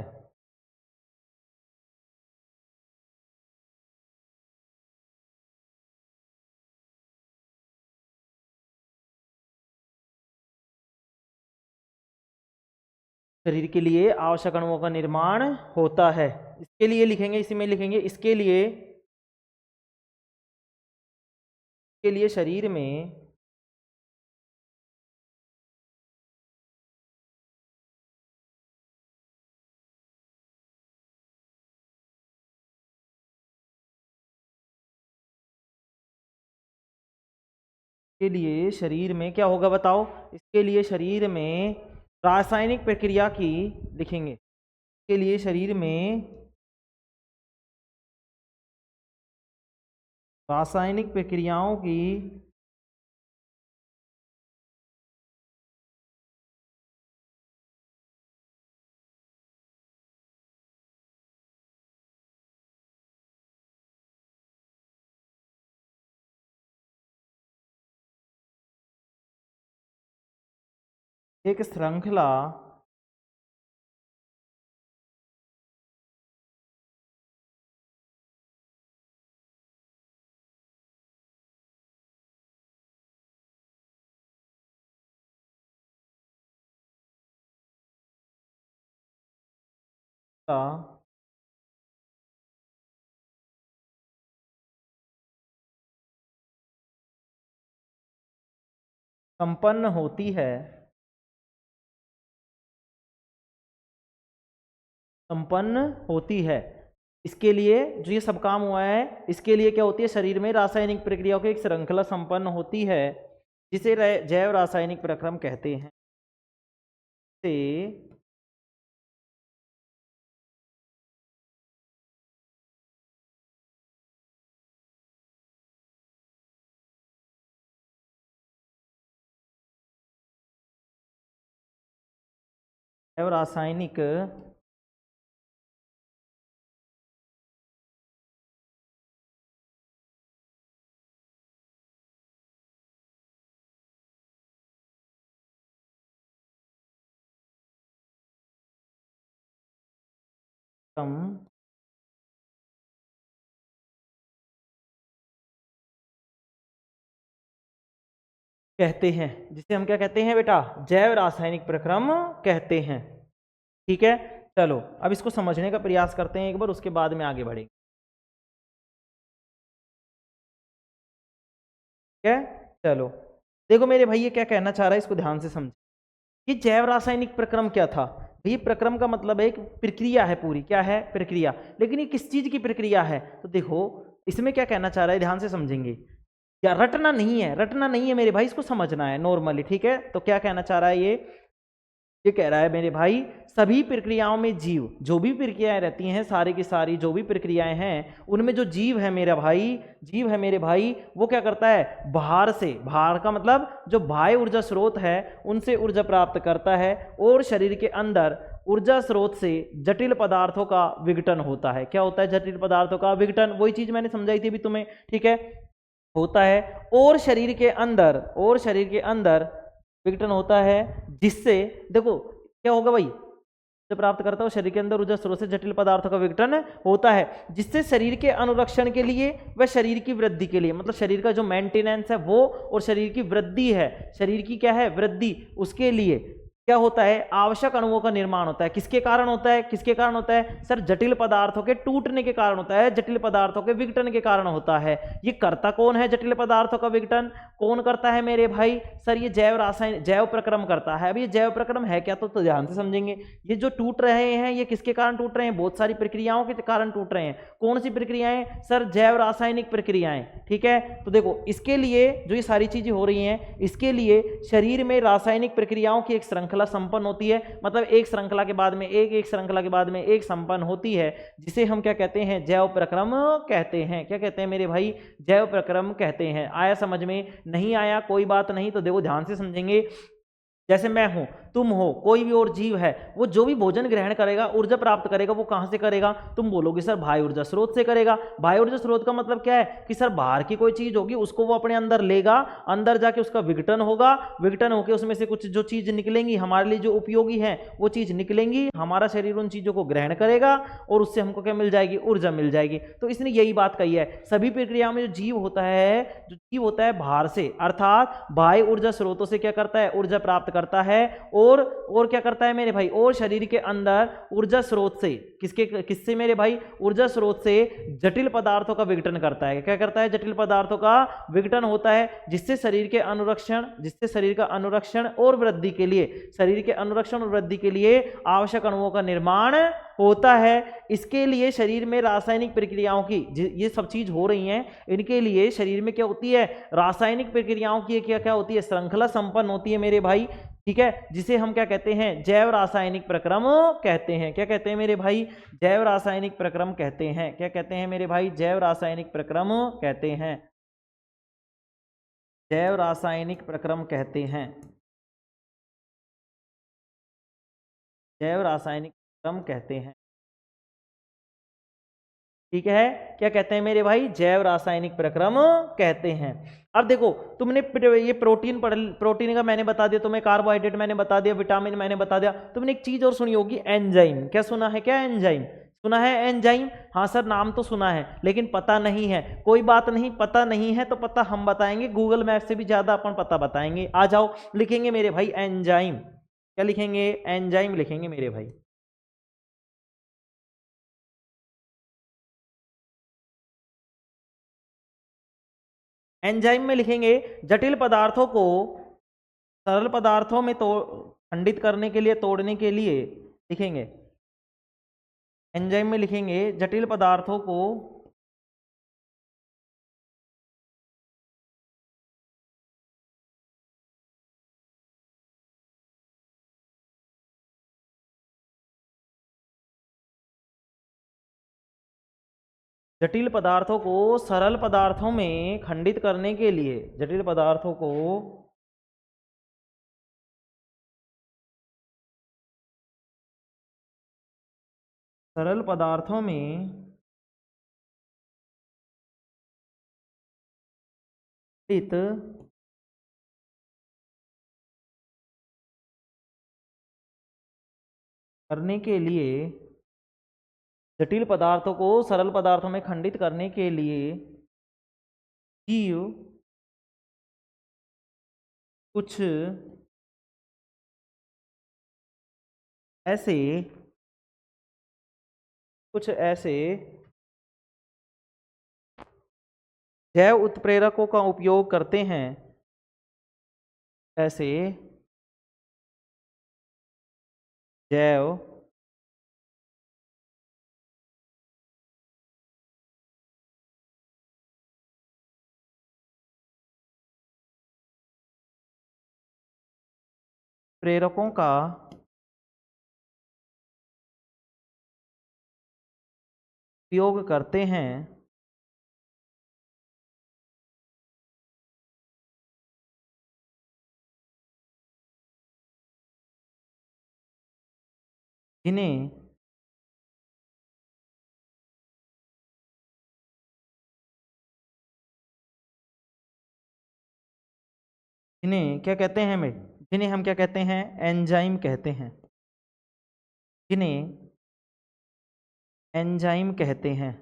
शरीर के लिए आवश्यक अणुओं का निर्माण होता है, इसके लिए लिखेंगे, इसी में लिखेंगे, इसके लिए शरीर में के लिए शरीर में क्या होगा बताओ, इसके लिए शरीर में रासायनिक प्रक्रिया की, लिखेंगे, इसके लिए शरीर में रासायनिक प्रक्रियाओं की एक श्रृंखला का संपन्न होती है, संपन्न होती है। इसके लिए जो ये सब काम हुआ है, इसके लिए क्या होती है, शरीर में रासायनिक प्रक्रियाओं की एक श्रृंखला संपन्न होती है, जिसे जैव रासायनिक प्रक्रम कहते हैं। से जैव रासायनिक क्रम कहते हैं, जिसे हम क्या कहते हैं बेटा, जैव रासायनिक प्रक्रम कहते हैं। ठीक है, चलो अब इसको समझने का प्रयास करते हैं एक बार, उसके बाद में आगे बढ़ेंगे। ठीक है, चलो देखो मेरे भाई ये क्या कहना चाह रहा है, इसको ध्यान से समझ। ये जैव रासायनिक प्रक्रम क्या था? ये प्रक्रम का मतलब है एक प्रक्रिया है पूरी, क्या है? प्रक्रिया। लेकिन ये किस चीज की प्रक्रिया है? तो देखो इसमें क्या कहना चाह रहा है, ध्यान से समझेंगे। या रटना नहीं है, रटना नहीं है मेरे भाई, इसको समझना है नॉर्मली, ठीक है? तो क्या कहना चाह रहा है ये कह रहा है मेरे भाई सभी प्रक्रियाओं में जीव, जो भी प्रक्रियाएं रहती हैं सारी की सारी जो भी प्रक्रियाएं हैं उनमें जो जीव है मेरा भाई, जीव है मेरे भाई, वो क्या करता है? बाहर से, बाहर का मतलब जो बाह्य ऊर्जा स्रोत है उनसे ऊर्जा प्राप्त करता है और शरीर के अंदर ऊर्जा स्रोत से जटिल पदार्थों का विघटन होता है। क्या होता है? जटिल पदार्थों का विघटन। वही चीज मैंने समझाई थी अभी तुम्हें, ठीक है? होता है और शरीर के अंदर, और शरीर के अंदर विघटन होता है जिससे, देखो क्या होगा भाई, से प्राप्त करता है शरीर के अंदर ऊर्जा स्रोत से जटिल पदार्थों का विघटन होता है जिससे शरीर के अनुरक्षण के लिए व शरीर की वृद्धि के लिए, मतलब शरीर का जो मेंटेनेंस है वो, और शरीर की वृद्धि है, शरीर की क्या है? वृद्धि, उसके लिए क्या होता है? आवश्यक अणुओं का निर्माण होता है। किसके कारण होता है? किसके कारण होता है सर? जटिल पदार्थों के टूटने के कारण होता है, जटिल पदार्थों के विघटन के कारण होता है। ये करता कौन है जटिल पदार्थों का विघटन? कौन करता है मेरे भाई? सर ये जैव रासायनिक, जैव प्रक्रम करता है। अब ये जैव प्रक्रम है क्या, तो ध्यान से समझेंगे। ये जो टूट रहे हैं ये किसके कारण टूट रहे हैं? बहुत सारी प्रक्रियाओं के कारण टूट रहे हैं। कौन सी प्रक्रियाएं सर? जैव रासायनिक प्रक्रियाएं, ठीक है? तो देखो इसके लिए जो ये सारी चीजें हो रही हैं, इसके लिए शरीर में रासायनिक प्रक्रियाओं की एक श्रृंखला संपन्न होती है, मतलब एक श्रृंखला के बाद में एक श्रृंखला के बाद में एक संपन्न होती है, जिसे हम क्या कहते हैं? जैव प्रक्रम कहते हैं। क्या कहते हैं मेरे भाई? जैव प्रक्रम कहते हैं। आया समझ में? नहीं आया कोई बात नहीं, तो देखो ध्यान से समझेंगे। जैसे मैं हूं, तुम हो, कोई भी और जीव है, वो जो भी भोजन ग्रहण करेगा, ऊर्जा प्राप्त करेगा, वो कहां से करेगा? तुम बोलोगे सर बाह्य ऊर्जा स्रोत से करेगा। बाह्य ऊर्जा स्रोत का मतलब क्या है कि सर बाहर की कोई चीज होगी उसको वो अपने अंदर लेगा, अंदर जाके उसका विघटन होगा, विघटन होकर उसमें से कुछ जो चीज निकलेंगी हमारे लिए जो उपयोगी है वो चीज निकलेंगी, हमारा शरीर उन चीजों को ग्रहण करेगा और उससे हमको क्या मिल जाएगी? ऊर्जा मिल जाएगी। तो इसने यही बात कही है, सभी प्रक्रियाओं में जो जीव होता है बाहर से, अर्थात बाह्य ऊर्जा स्रोतों से क्या करता है? ऊर्जा प्राप्त करता है। और क्या करता है मेरे भाई? और शरीर के अंदर ऊर्जा स्रोत से, किससे मेरे भाई? ऊर्जा स्रोत से जटिल पदार्थों का विघटन करता है। क्या करता है? जटिल पदार्थों का विघटन होता है जिससे शरीर के अनुरक्षण, जिससे शरीर का अनुरक्षण और वृद्धि के लिए, शरीर के अनुरक्षण और वृद्धि के लिए आवश्यक अणुओं का निर्माण होता है। इसके लिए शरीर में रासायनिक प्रक्रियाओं की, ये सब चीज हो रही हैं, इनके लिए शरीर में क्या होती है? रासायनिक प्रक्रियाओं की क्या क्या होती है? श्रृंखला संपन्न होती है मेरे भाई, ठीक है? जिसे हम क्या कहते हैं? जैव रासायनिक प्रक्रम कहते हैं। क्या कहते हैं मेरे भाई? जैव रासायनिक प्रक्रम कहते हैं। क्या कहते हैं मेरे भाई? जैव रासायनिक प्रक्रम कहते हैं। जैव रासायनिक प्रक्रम कहते हैं। जैव रासायनिक प्रक्रम कहते हैं, ठीक है? क्या कहते हैं मेरे भाई? जैव रासायनिक प्रक्रम कहते हैं। अब देखो तुमने ये प्रोटीन प्रोटीन का मैंने बता दिया तुम्हें, कार्बोहाइड्रेट मैंने बता दिया, विटामिन मैंने बता दिया। तुमने एक चीज और सुनी होगी, एंजाइम। क्या सुना है? क्या एंजाइम सुना है? एंजाइम, हाँ सर नाम तो सुना है लेकिन पता नहीं है। कोई बात नहीं, पता नहीं है तो पता हम बताएंगे, गूगल मैप से भी ज्यादा अपन पता बताएंगे। आ जाओ, लिखेंगे मेरे भाई एंजाइम। क्या लिखेंगे? एंजाइम लिखेंगे मेरे भाई। एंजाइम में लिखेंगे जटिल पदार्थों को सरल पदार्थों में खंडित करने के लिए, तोड़ने के लिए लिखेंगे। एंजाइम में लिखेंगे जटिल पदार्थों को जटिल पदार्थों को सरल पदार्थों में खंडित करने के लिए, जटिल पदार्थों को सरल पदार्थों में खंडित करने के लिए, जटिल पदार्थों को सरल पदार्थों में खंडित करने के लिए जीव कुछ ऐसे, कुछ ऐसे जैव उत्प्रेरकों का उपयोग करते हैं, ऐसे जैव प्रेरकों का उपयोग करते हैं जिन्हें जिन्हें क्या कहते हैं हमें, जिन्हें हम क्या कहते हैं, एंजाइम कहते हैं, जिन्हें एंजाइम कहते हैं।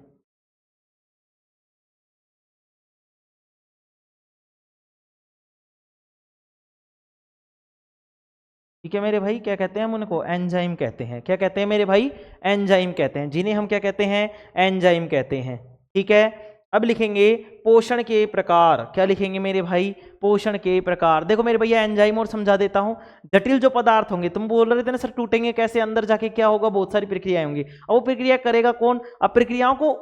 ठीक है मेरे भाई, क्या कहते हैं हम उनको, एंजाइम कहते हैं। क्या कहते हैं मेरे भाई, एंजाइम कहते हैं, जिन्हें हम क्या कहते हैं, एंजाइम कहते हैं। ठीक है, अब लिखेंगे पोषण के प्रकार। क्या लिखेंगे मेरे भाई, पोषण के प्रकार। देखो मेरे भैया एंजाइम और समझा देता हूं। जटिल जो पदार्थ होंगे, तुम बोल रहे थे ना सर टूटेंगे कैसे, अंदर जाके क्या होगा, बहुत सारी प्रक्रियाएं होंगी। अब वो प्रक्रिया करेगा कौन, अब प्रक्रियाओं को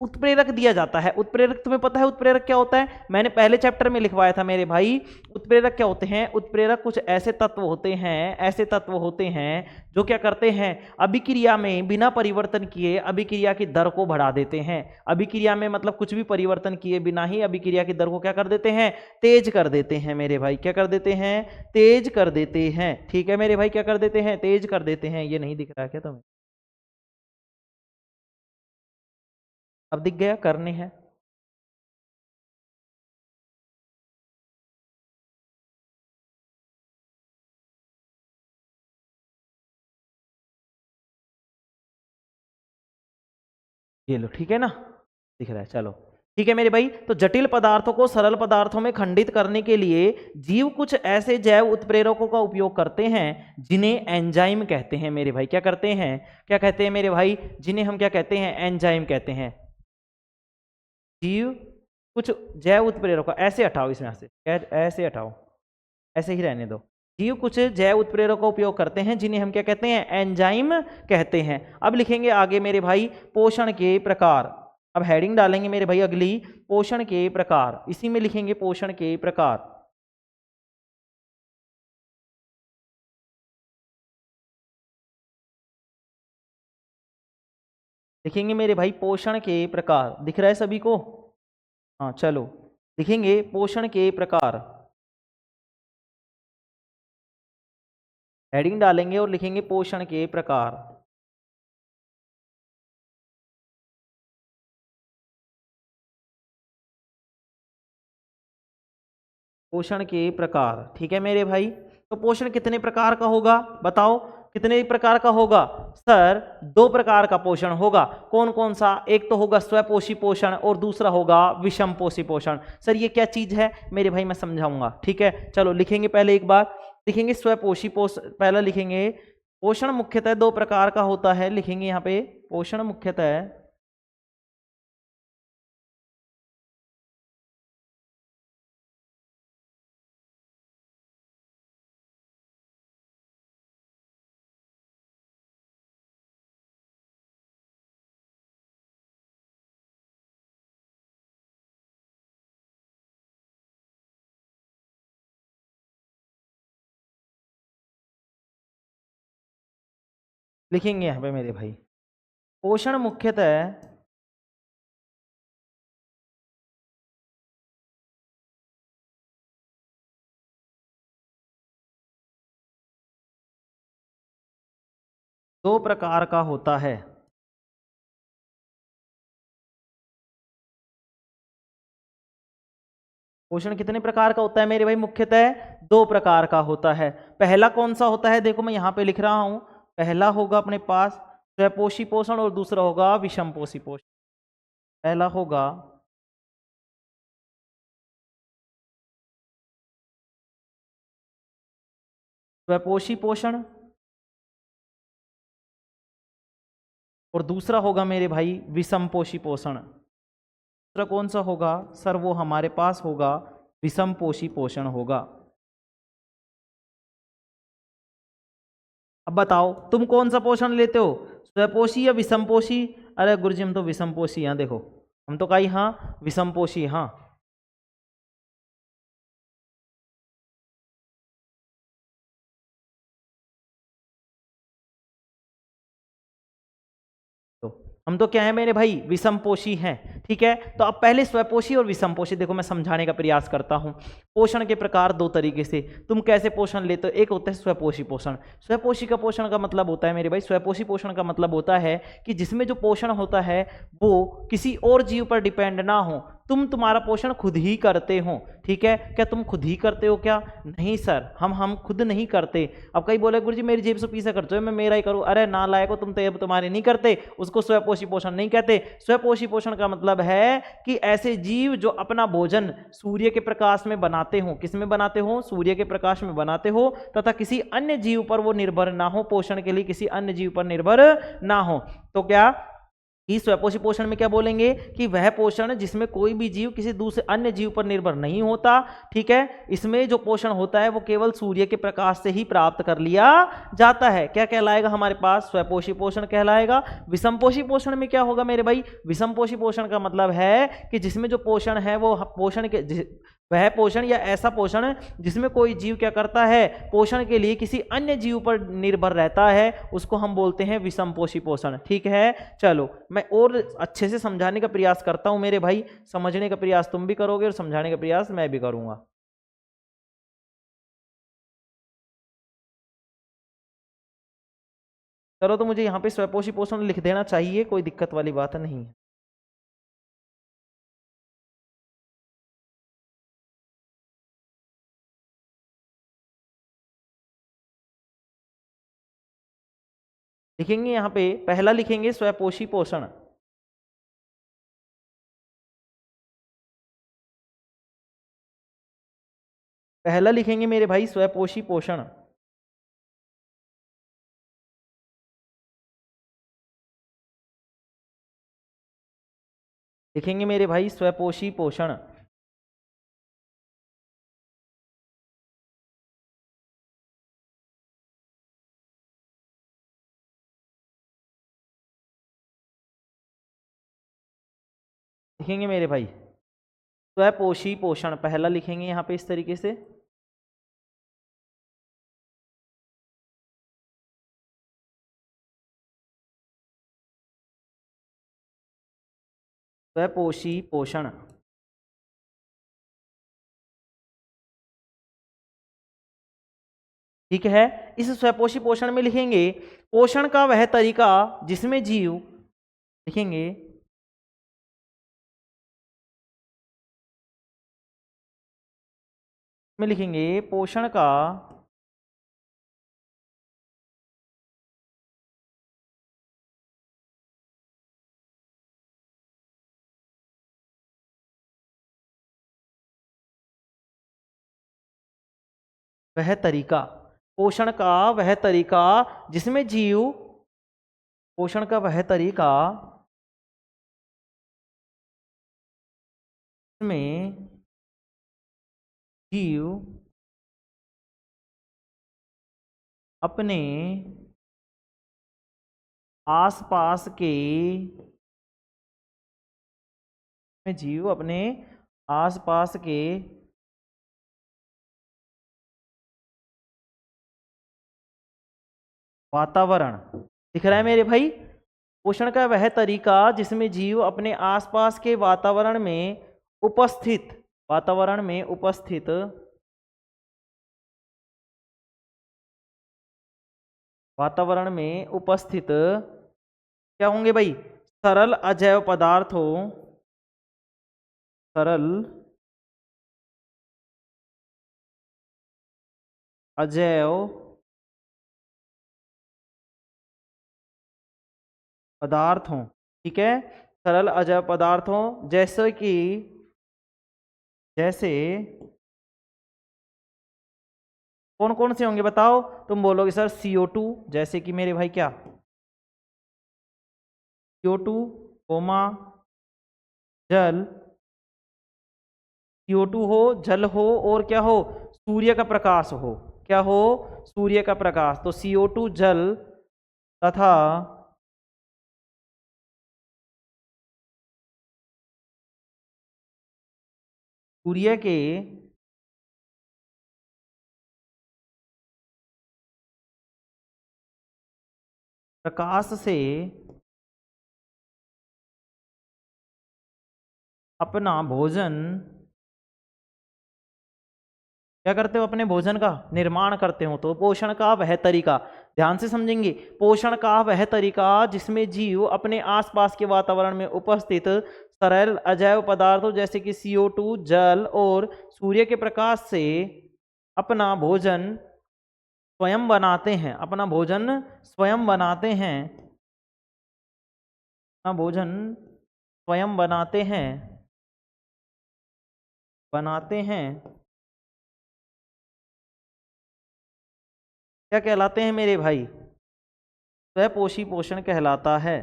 उत्प्रेरक दिया जाता है। उत्प्रेरक तुम्हें पता है उत्प्रेरक क्या होता है, मैंने पहले चैप्टर में लिखवाया था मेरे भाई। उत्प्रेरक क्या होते हैं, उत्प्रेरक कुछ ऐसे तत्व होते हैं, ऐसे तत्व होते हैं जो क्या करते हैं, अभिक्रिया में बिना परिवर्तन किए अभिक्रिया की दर को बढ़ा देते हैं। अभिक्रिया में मतलब कुछ भी परिवर्तन किए बिना ही अभिक्रिया की दर को क्या कर देते हैं, तेज कर देते हैं मेरे भाई। क्या कर देते हैं, तेज कर देते हैं। ठीक है मेरे भाई, क्या कर देते हैं, तेज कर देते हैं। ये नहीं दिख रहा क्या तुम्हें, अब दिख गया, करने हैं। ये लो, ठीक है ना, दिख रहा है, चलो ठीक है मेरे भाई। तो जटिल पदार्थों को सरल पदार्थों में खंडित करने के लिए जीव कुछ ऐसे जैव उत्प्रेरकों का उपयोग करते हैं जिन्हें एंजाइम कहते हैं मेरे भाई। क्या करते हैं, क्या कहते हैं मेरे भाई, जिन्हें हम क्या कहते हैं, एंजाइम कहते हैं। जीव कुछ जैव उत्प्रेरकों, ऐसे हटाओ इसमें से, ऐसे हटाओ, ऐसे ही रहने दो। जीव कुछ जैव उत्प्रेरकों का उपयोग करते हैं जिन्हें हम क्या कहते हैं, एंजाइम कहते हैं। अब लिखेंगे आगे मेरे भाई पोषण के प्रकार। अब हेडिंग डालेंगे मेरे भाई अगली, पोषण के प्रकार। इसी में लिखेंगे पोषण के प्रकार। लिखेंगे मेरे भाई पोषण के प्रकार, दिख रहा है सभी को, हाँ चलो लिखेंगे पोषण के प्रकार। हेडिंग डालेंगे और लिखेंगे पोषण के प्रकार। पोषण के प्रकार, ठीक है मेरे भाई। तो पोषण कितने प्रकार का होगा, बताओ कितने प्रकार का होगा। सर दो प्रकार का पोषण होगा। कौन कौन सा, एक तो होगा स्वपोषी पोषण और दूसरा होगा विषम पोषी पोषण। सर ये क्या चीज है मेरे भाई, मैं समझाऊंगा। ठीक है चलो लिखेंगे पहले एक बार, लिखेंगे स्वपोषी पोषण। पहला लिखेंगे पोषण मुख्यतः दो प्रकार का होता है। लिखेंगे यहाँ पे पोषण मुख्यतः लिखेंगे यहाँ पे मेरे भाई, पोषण मुख्यतः दो प्रकार का होता है। पोषण कितने प्रकार का होता है मेरे भाई, मुख्यतः दो प्रकार का होता है। पहला कौन सा होता है, देखो मैं यहाँ पे लिख रहा हूं, पहला होगा अपने पास स्वपोषी पोषण और दूसरा होगा विषम पोषी पोषण। पहला होगा स्वपोषी पोषण और दूसरा होगा मेरे भाई विषम पोषी पोषण। दूसरा कौन सा होगा सर, वो हमारे पास होगा विषम पोषी पोषण होगा। अब बताओ तुम कौन सा पोषण लेते हो, स्वपोषी या विषमपोषी? अरे गुरुजी हम तो विषमपोषी, यहाँ देखो हम तो कही हाँ विषमपोषी, हाँ। तो हम तो क्या है मेरे भाई, विषमपोषी हैं, ठीक है। तो अब पहले स्वपोषी और विषमपोषी देखो मैं समझाने का प्रयास करता हूं। पोषण के प्रकार दो तरीके से, तुम कैसे पोषण लेते हो। एक होता है स्वपोषी पोषण। स्वपोषी का पोषण का मतलब होता है मेरे भाई, स्वपोषी पोषण का मतलब होता है कि जिसमें जो पोषण होता है वो किसी और जीव पर डिपेंड ना हो, तुम तुम्हारा पोषण खुद ही करते हो, ठीक है। क्या तुम खुद ही करते हो क्या? नहीं सर, हम खुद नहीं करते। अब कई बोले गुरुजी मेरी जेब से पैसा खर्च हो, मैं मेरा ही करूं। अरे ना लायक हो, तुम तो अब तुम्हारे नहीं करते, उसको स्वपोषी पोषण नहीं कहते। स्वपोषी पोषण का मतलब है कि ऐसे जीव जो अपना भोजन सूर्य के प्रकाश में बनाते हो, किस में बनाते हो? सूर्य के प्रकाश में बनाते हो, तथा किसी अन्य जीव पर वो निर्भर ना हो, पोषण के लिए किसी अन्य जीव पर निर्भर ना हो। तो क्या कि स्वपोषी पोषण में क्या बोलेंगे कि वह पोषण जिसमें कोई भी जीव किसी दूसरे अन्य जीव पर निर्भर नहीं होता, ठीक है। इसमें जो पोषण होता है वो केवल सूर्य के प्रकाश से ही प्राप्त कर लिया जाता है। क्या कहलाएगा हमारे पास? स्वपोषी पोषण कहलाएगा। विषमपोषी पोषण में क्या होगा मेरे भाई? विषमपोषी पोषण का मतलब है कि जिसमें जो पोषण है वो पोषण के वह पोषण या ऐसा पोषण जिसमें कोई जीव क्या करता है, पोषण के लिए किसी अन्य जीव पर निर्भर रहता है, उसको हम बोलते हैं विषमपोषी पोषण, ठीक है। चलो मैं और अच्छे से समझाने का प्रयास करता हूं मेरे भाई, समझने का प्रयास तुम भी करोगे और समझाने का प्रयास मैं भी करूंगा। चलो तो मुझे यहाँ पे स्वपोषी पोषण लिख देना चाहिए, कोई दिक्कत वाली बात नहीं है। लिखेंगे यहाँ पे, पहला लिखेंगे स्वपोषी पोषण। पहला लिखेंगे मेरे भाई स्वपोषी पोषण। लिखेंगे मेरे भाई स्वपोषी पोषण। लिखेंगे मेरे भाई स्वपोषी पोषण, पहला लिखेंगे यहाँ पे इस तरीके से। स्वपोषी पोषण, ठीक है। इस स्वपोषी पोषण में लिखेंगे पोषण का वह तरीका जिसमें जीव, लिखेंगे में लिखेंगे पोषण का वह तरीका, पोषण का वह तरीका जिसमें जीव, पोषण का वह तरीका में जीव अपने आसपास के, जीव अपने आसपास के वातावरण, दिख रहा है मेरे भाई? पोषण का वह तरीका जिसमें जीव अपने आसपास के वातावरण में उपस्थित, वातावरण में उपस्थित वातावरण में उपस्थित क्या होंगे भाई? सरल अजैव पदार्थों, सरल अजैव पदार्थों, ठीक है। सरल अजैव पदार्थों जैसे कि, जैसे कौन कौन से होंगे बताओ? तुम बोलोगे सर CO2, जैसे कि मेरे भाई क्या CO2 कोमा जल, CO2 हो, जल हो, और क्या हो? सूर्य का प्रकाश हो। क्या हो? सूर्य का प्रकाश। तो CO2 जल तथा सूर्य के प्रकाश से अपना भोजन क्या करते हो, अपने भोजन का निर्माण करते हो। तो पोषण का वह तरीका, ध्यान से समझेंगे, पोषण का वह तरीका जिसमें जीव अपने आसपास के वातावरण में उपस्थित सरल अजैव पदार्थों जैसे कि CO2 जल और सूर्य के प्रकाश से अपना भोजन स्वयं बनाते हैं, अपना भोजन स्वयं बनाते हैं, अपना भोजन स्वयं बनाते हैं क्या कहलाते हैं मेरे भाई, स्वपोषी पोषण कहलाता है।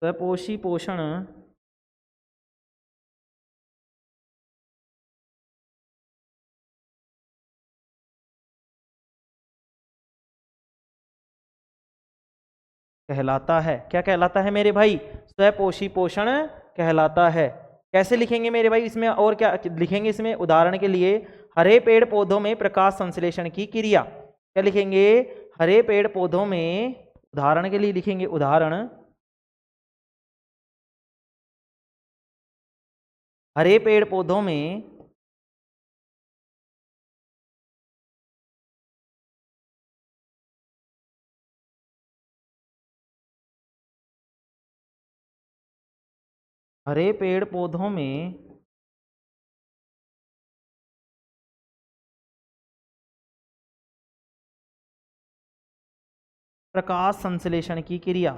स्वपोषी पोषण कहलाता है। क्या कहलाता है मेरे भाई, स्वपोषी पोषण कहलाता है। कैसे लिखेंगे मेरे भाई इसमें, और क्या लिखेंगे इसमें, उदाहरण के लिए हरे पेड़ पौधों में प्रकाश संश्लेषण की क्रिया। क्या लिखेंगे, हरे पेड़ पौधों में, उदाहरण के लिए लिखेंगे, उदाहरण हरे पेड़ पौधों में हरे पेड़ पौधों में प्रकाश संश्लेषण की क्रिया।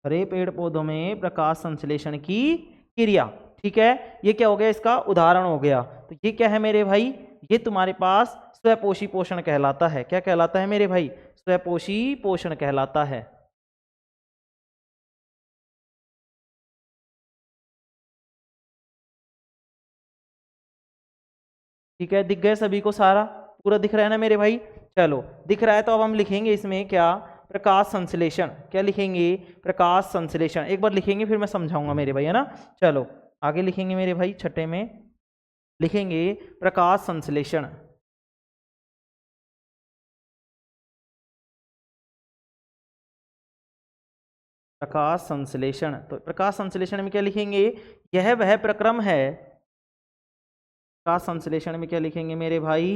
हरे पेड़ पौधों में प्रकाश संश्लेषण की क्रिया। ठीक है, ये क्या हो गया, इसका उदाहरण हो गया। तो ये क्या है मेरे भाई, ये तुम्हारे पास स्वपोषी पोषण कहलाता है। क्या कहलाता है मेरे भाई, स्वपोषी पोषण कहलाता है। ठीक है, दिख गए सभी को, सारा पूरा दिख रहा है ना मेरे भाई। चलो दिख रहा है तो अब हम लिखेंगे इसमें क्या, प्रकाश संश्लेषण। क्या लिखेंगे, प्रकाश संश्लेषण। एक बार लिखेंगे फिर मैं समझाऊंगा मेरे भाई, है ना। चलो आगे लिखेंगे मेरे भाई, छठे में लिखेंगे प्रकाश संश्लेषण। प्रकाश संश्लेषण, तो प्रकाश संश्लेषण में क्या लिखेंगे, यह वह प्रक्रम है। प्रकाश संश्लेषण में क्या लिखेंगे मेरे भाई,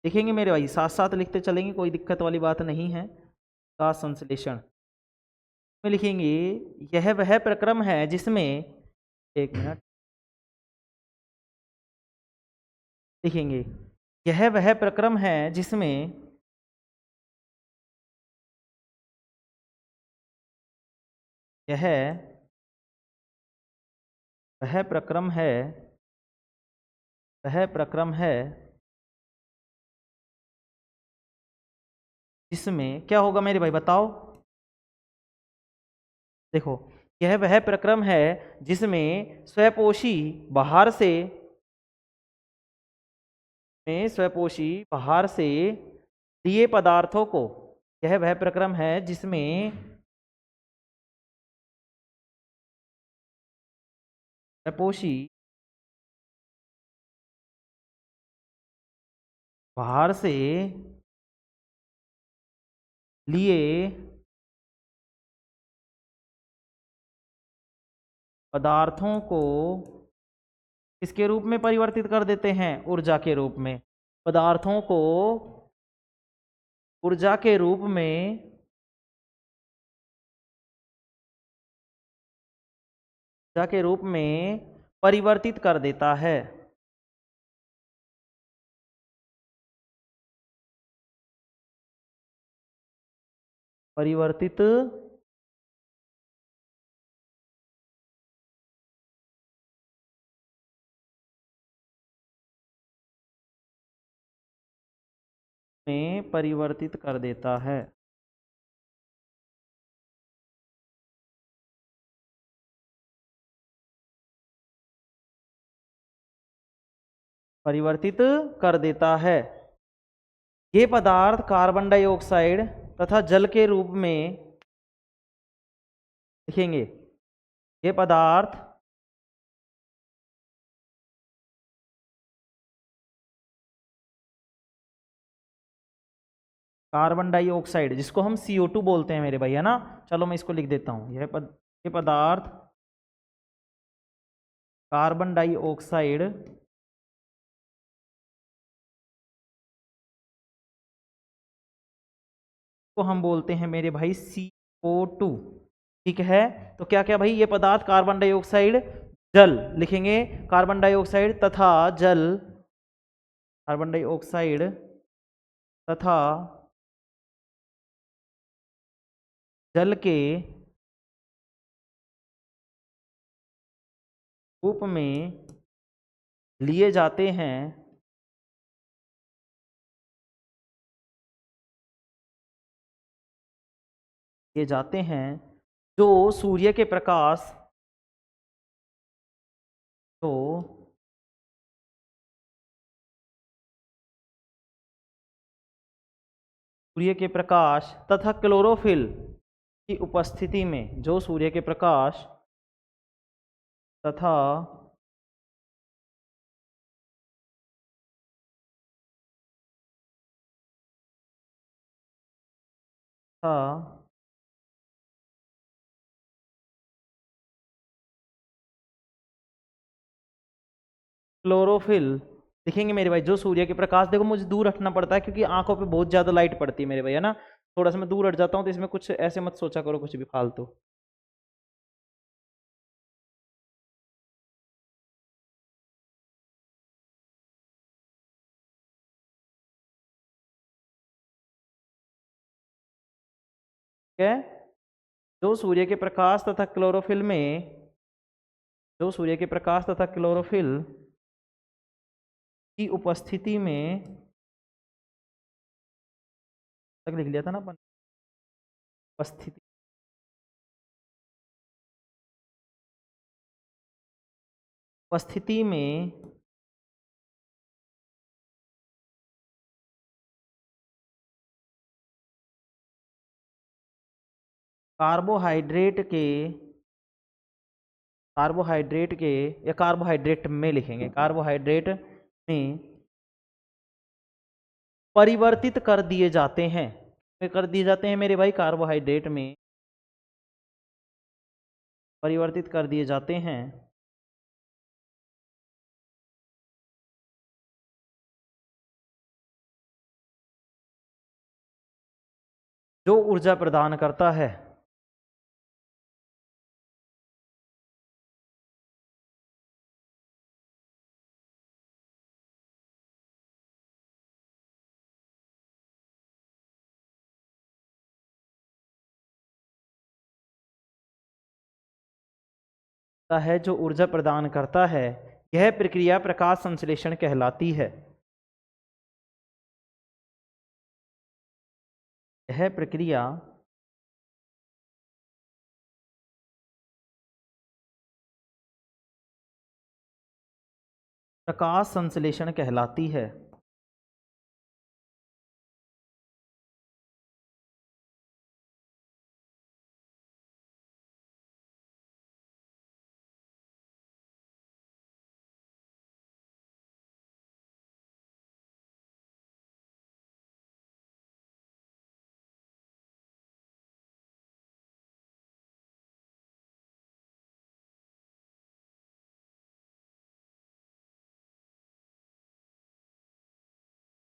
लिखेंगे मेरे भाई, साथ साथ लिखते चलेंगे, कोई दिक्कत वाली बात नहीं है। प्रकाश संश्लेषण में लिखेंगे, यह वह प्रक्रम है जिसमें, एक मिनट, लिखेंगे यह वह प्रक्रम है जिसमें यह वह प्रक्रम है, वह प्रक्रम है जिसमें क्या होगा मेरे भाई बताओ। देखो, यह वह प्रक्रम है जिसमें स्वपोषी बाहर से, में स्वपोषी बाहर से लिए पदार्थों को, यह वह प्रक्रम है जिसमें स्वपोषी बाहर से लिए पदार्थों को किसके रूप में परिवर्तित कर देते हैं, ऊर्जा के रूप में। पदार्थों को ऊर्जा के रूप में ऊर्जा के रूप में परिवर्तित कर देता है। परिवर्तित में परिवर्तित कर देता है। परिवर्तित कर देता है। ये पदार्थ कार्बन डाइऑक्साइड तथा जल के रूप में लिखेंगे। ये पदार्थ कार्बन डाइऑक्साइड, जिसको हम CO2 बोलते हैं मेरे भाई, है ना। चलो मैं इसको लिख देता हूं। ये पदार्थ कार्बन डाइऑक्साइड को हम बोलते हैं मेरे भाई CO2। ठीक है, तो क्या क्या भाई, ये पदार्थ कार्बन डाइऑक्साइड, जल लिखेंगे, कार्बन डाइऑक्साइड तथा जल, कार्बन डाइऑक्साइड तथा जल के रूप में लिए जाते हैं, ये जाते हैं जो सूर्य के प्रकाश, तो सूर्य के प्रकाश तथा क्लोरोफिल की उपस्थिति में, जो सूर्य के प्रकाश तथा क्लोरोफिल लिखेंगे मेरे भाई, जो सूर्य के प्रकाश, देखो मुझे दूर रखना पड़ता है क्योंकि आंखों पे बहुत ज़्यादा लाइट पड़ती है मेरे भाई, है ना। थोड़ा सा मैं दूर हट जाता हूँ, तो इसमें कुछ ऐसे मत सोचा करो कुछ भी फालतू। ठीक है, जो सूर्य के प्रकाश तथा क्लोरोफिल में, जो सूर्य के प्रकाश तथा क्लोरोफिल की उपस्थिति में, तक लिख लिया था ना अपन, उपस्थिति, उपस्थिति में कार्बोहाइड्रेट के, कार्बोहाइड्रेट के, या कार्बोहाइड्रेट में लिखेंगे, कार्बोहाइड्रेट में परिवर्तित कर दिए जाते हैं, कर दिए जाते हैं मेरे भाई, कार्बोहाइड्रेट में परिवर्तित कर दिए जाते हैं, जो ऊर्जा प्रदान करता है। है जो ऊर्जा प्रदान करता है, यह प्रक्रिया प्रकाश संश्लेषण कहलाती है। यह प्रक्रिया प्रकाश संश्लेषण कहलाती है।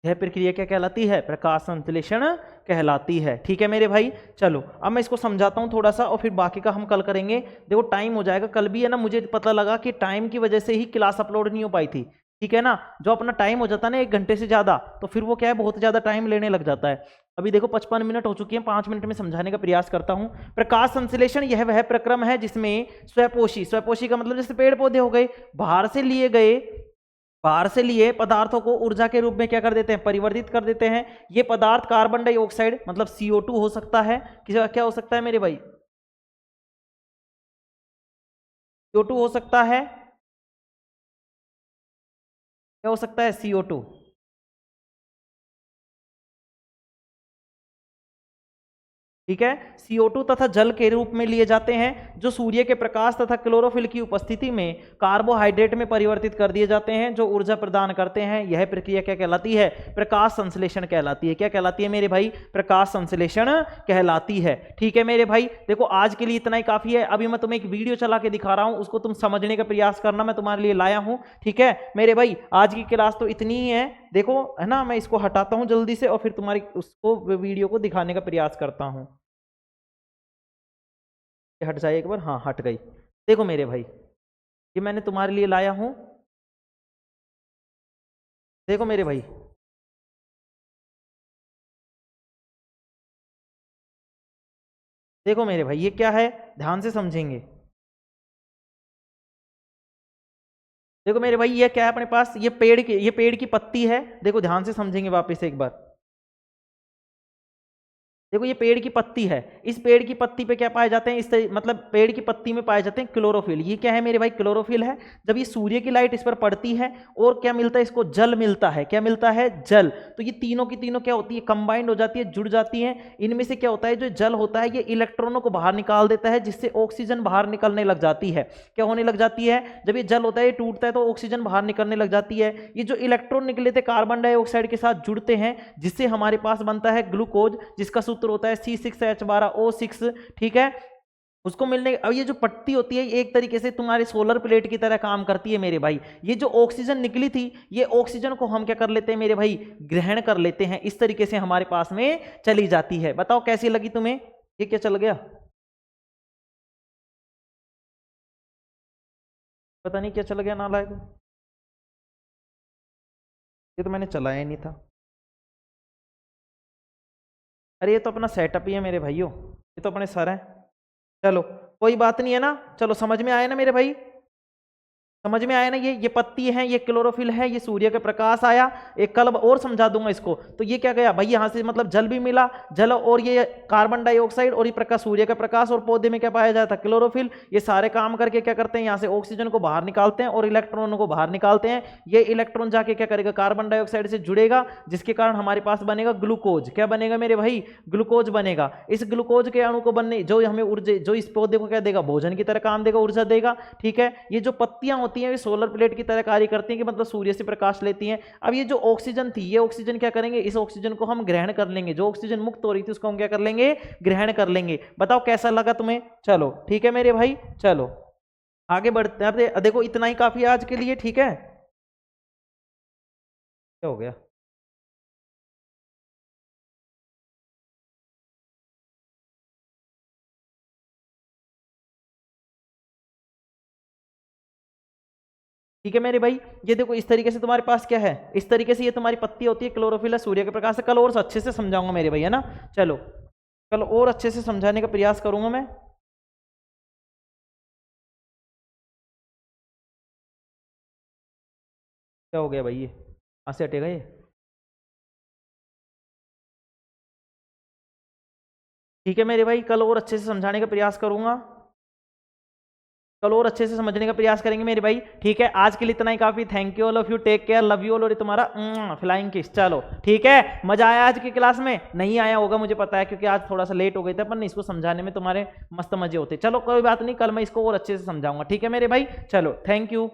यह प्रक्रिया क्या कहलाती है? प्रकाश संश्लेषण कहलाती है। ठीक है मेरे भाई, चलो अब मैं इसको समझाता हूँ थोड़ा सा और फिर बाकी का हम कल करेंगे। देखो टाइम हो जाएगा कल भी, है ना। मुझे पता लगा कि टाइम की वजह से ही क्लास अपलोड नहीं हो पाई थी, ठीक है ना। जो अपना टाइम हो जाता है ना 1 घंटे से ज्यादा, तो फिर वो क्या है, बहुत ज्यादा टाइम लेने लग जाता है। अभी देखो 55 मिनट हो चुकी हैं, 5 मिनट में समझाने का प्रयास करता हूं। प्रकाश संश्लेषण यह वह प्रक्रम है जिसमें स्वपोषी, स्वपोषी का मतलब जैसे पेड़ पौधे हो गए, बाहर से लिए गए, बाहर से लिए पदार्थों को ऊर्जा के रूप में क्या कर देते हैं, परिवर्तित कर देते हैं। ये पदार्थ कार्बन डाइऑक्साइड मतलब CO2 हो सकता है, क्या हो सकता है मेरे भाई, CO2 हो सकता है, क्या हो सकता है, CO2। ठीक है, CO2 तथा जल के रूप में लिए जाते हैं, जो सूर्य के प्रकाश तथा क्लोरोफिल की उपस्थिति में कार्बोहाइड्रेट में परिवर्तित कर दिए जाते हैं, जो ऊर्जा प्रदान करते हैं। यह प्रक्रिया क्या कहलाती है, प्रकाश संश्लेषण कहलाती है। क्या कहलाती है मेरे भाई, प्रकाश संश्लेषण कहलाती है। ठीक है मेरे भाई, देखो आज के लिए इतना ही काफी है। अभी मैं तुम्हें एक वीडियो चला के दिखा रहा हूं, उसको तुम समझने का प्रयास करना, मैं तुम्हारे लिए लाया हूं। ठीक है मेरे भाई, आज की क्लास तो इतनी ही है, देखो है ना, मैं इसको हटाता हूं जल्दी से और फिर तुम्हारी उसको वीडियो को दिखाने का प्रयास करता हूं। हट जाए एक बार, हाँ हट गई। देखो मेरे भाई, ये मैंने तुम्हारे लिए लाया हूं, देखो मेरे भाई, देखो मेरे भाई, ये क्या है, ध्यान से समझेंगे। देखो मेरे भाई, ये क्या है अपने पास, ये पेड़ की पत्ती है। देखो ध्यान से समझेंगे वापस एक बार। देखो ये पेड़ की पत्ती है, इस पेड़ की पत्ती पे क्या पाए जाते हैं, मतलब पेड़ की पत्ती में पाए जाते हैं क्लोरोफिल। ये क्या है मेरे भाई, क्लोरोफिल है। जब ये सूर्य की लाइट इस पर पड़ती है और क्या मिलता है इसको, जल मिलता है। क्या मिलता है, जल। तो ये तीनों की तीनों क्या होती है, कंबाइंड हो जाती है, जुड़ जाती है। इनमें से क्या होता है, जो जल होता है ये इलेक्ट्रॉनों को बाहर निकाल देता है, जिससे ऑक्सीजन बाहर निकलने लग जाती है। क्या होने लग जाती है, जब ये जल होता है ये टूटता है तो ऑक्सीजन बाहर निकलने लग जाती है। ये जो इलेक्ट्रॉन निकले थे कार्बन डाइऑक्साइड के साथ जुड़ते हैं, जिससे हमारे पास बनता है ग्लूकोज, जिसका सूत्र होता है C6H12O6। ठीक है, उसको मिलने, अब ये जो पट्टी होती है एक तरीके से तुम्हारे सोलर प्लेट की तरह काम करती है मेरे भाई। ये जो ऑक्सीजन निकली थी, ये ऑक्सीजन को हम क्या कर लेते हैं मेरे भाई, ग्रहण कर लेते हैं। इस तरीके से हमारे पास में चली जाती है। बताओ कैसी लगी तुम्हें, ये क्या चल गया, पता नहीं क्या चल गया नालायक, ये तो मैंने चलाया ही नहीं था। अरे ये तो अपना सेटअप ही है मेरे भाइयों, ये तो अपने सर हैं। चलो कोई बात नहीं है ना, चलो समझ में आया ना मेरे भाई, समझ में आया ना। ये पत्ती है, ये क्लोरोफिल है, ये सूर्य का प्रकाश आया। एक कल और समझा दूंगा इसको। तो ये क्या गया भाई, यहां से मतलब जल भी मिला, जल और ये कार्बन डाइऑक्साइड और ये प्रकाश, सूर्य का प्रकाश, और पौधे में क्या पाया जाता है, क्लोरोफिल। ये सारे काम करके क्या करते हैं, यहाँ से ऑक्सीजन को बाहर निकालते हैं और इलेक्ट्रॉनों को बाहर निकालते हैं। ये इलेक्ट्रॉन जाके क्या करेगा, कार्बन डाइऑक्साइड से जुड़ेगा, जिसके कारण हमारे पास बनेगा ग्लूकोज। क्या बनेगा मेरे भाई, ग्लूकोज बनेगा। इस ग्लूकोज के अणु को बनने, जो हमें ऊर्जा, जो इस पौधे को क्या देगा, भोजन की तरह काम देगा, ऊर्जा देगा। ठीक है, ये जो पत्तियां होती हैं ये सोलर प्लेट की तरह कार्य करती हैं, कि मतलब सूर्य से प्रकाश लेती हैं। अब ये जो ऑक्सीजन थी, ये ऑक्सीजन क्या करेंगे, इस ऑक्सीजन को हम ग्रहण कर लेंगे। जो ऑक्सीजन मुक्त हो रही थी उसको हम क्या कर लेंगे, ग्रहण कर लेंगे। बताओ कैसा लगा तुम्हें। चलो ठीक है मेरे भाई, चलो आगे बढ़ते हैं। अब देखो इतना ही काफी है आज के लिए। ठीक है, क्या हो गया, ठीक है मेरे भाई। ये देखो इस तरीके से तुम्हारे पास क्या है, इस तरीके से ये तुम्हारी पत्ती होती है, क्लोरोफिल है, सूर्य के प्रकाश से। कल और अच्छे से समझाऊंगा मेरे भाई, है ना। चलो कल और अच्छे से समझाने का प्रयास करूंगा मैं। क्या हो गया भाई, ये कहाँ से हटेगा ये, ठीक है मेरे भाई, कल और अच्छे से समझाने का प्रयास करूंगा। कल और अच्छे से समझने का प्रयास करेंगे मेरे भाई। ठीक है, आज के लिए इतना ही काफी। Thank you all of you, take care, love you all. और तुम्हारा फ्लाइंग किस। चलो ठीक है, मजा आया आज की क्लास में, नहीं आया होगा मुझे पता है, क्योंकि आज थोड़ा सा लेट हो गए थे, पर इसको समझाने में तुम्हारे मस्त मजे होते। चलो कोई बात नहीं, कल मैं इसको और अच्छे से समझाऊंगा। ठीक है मेरे भाई, चलो थैंक यू।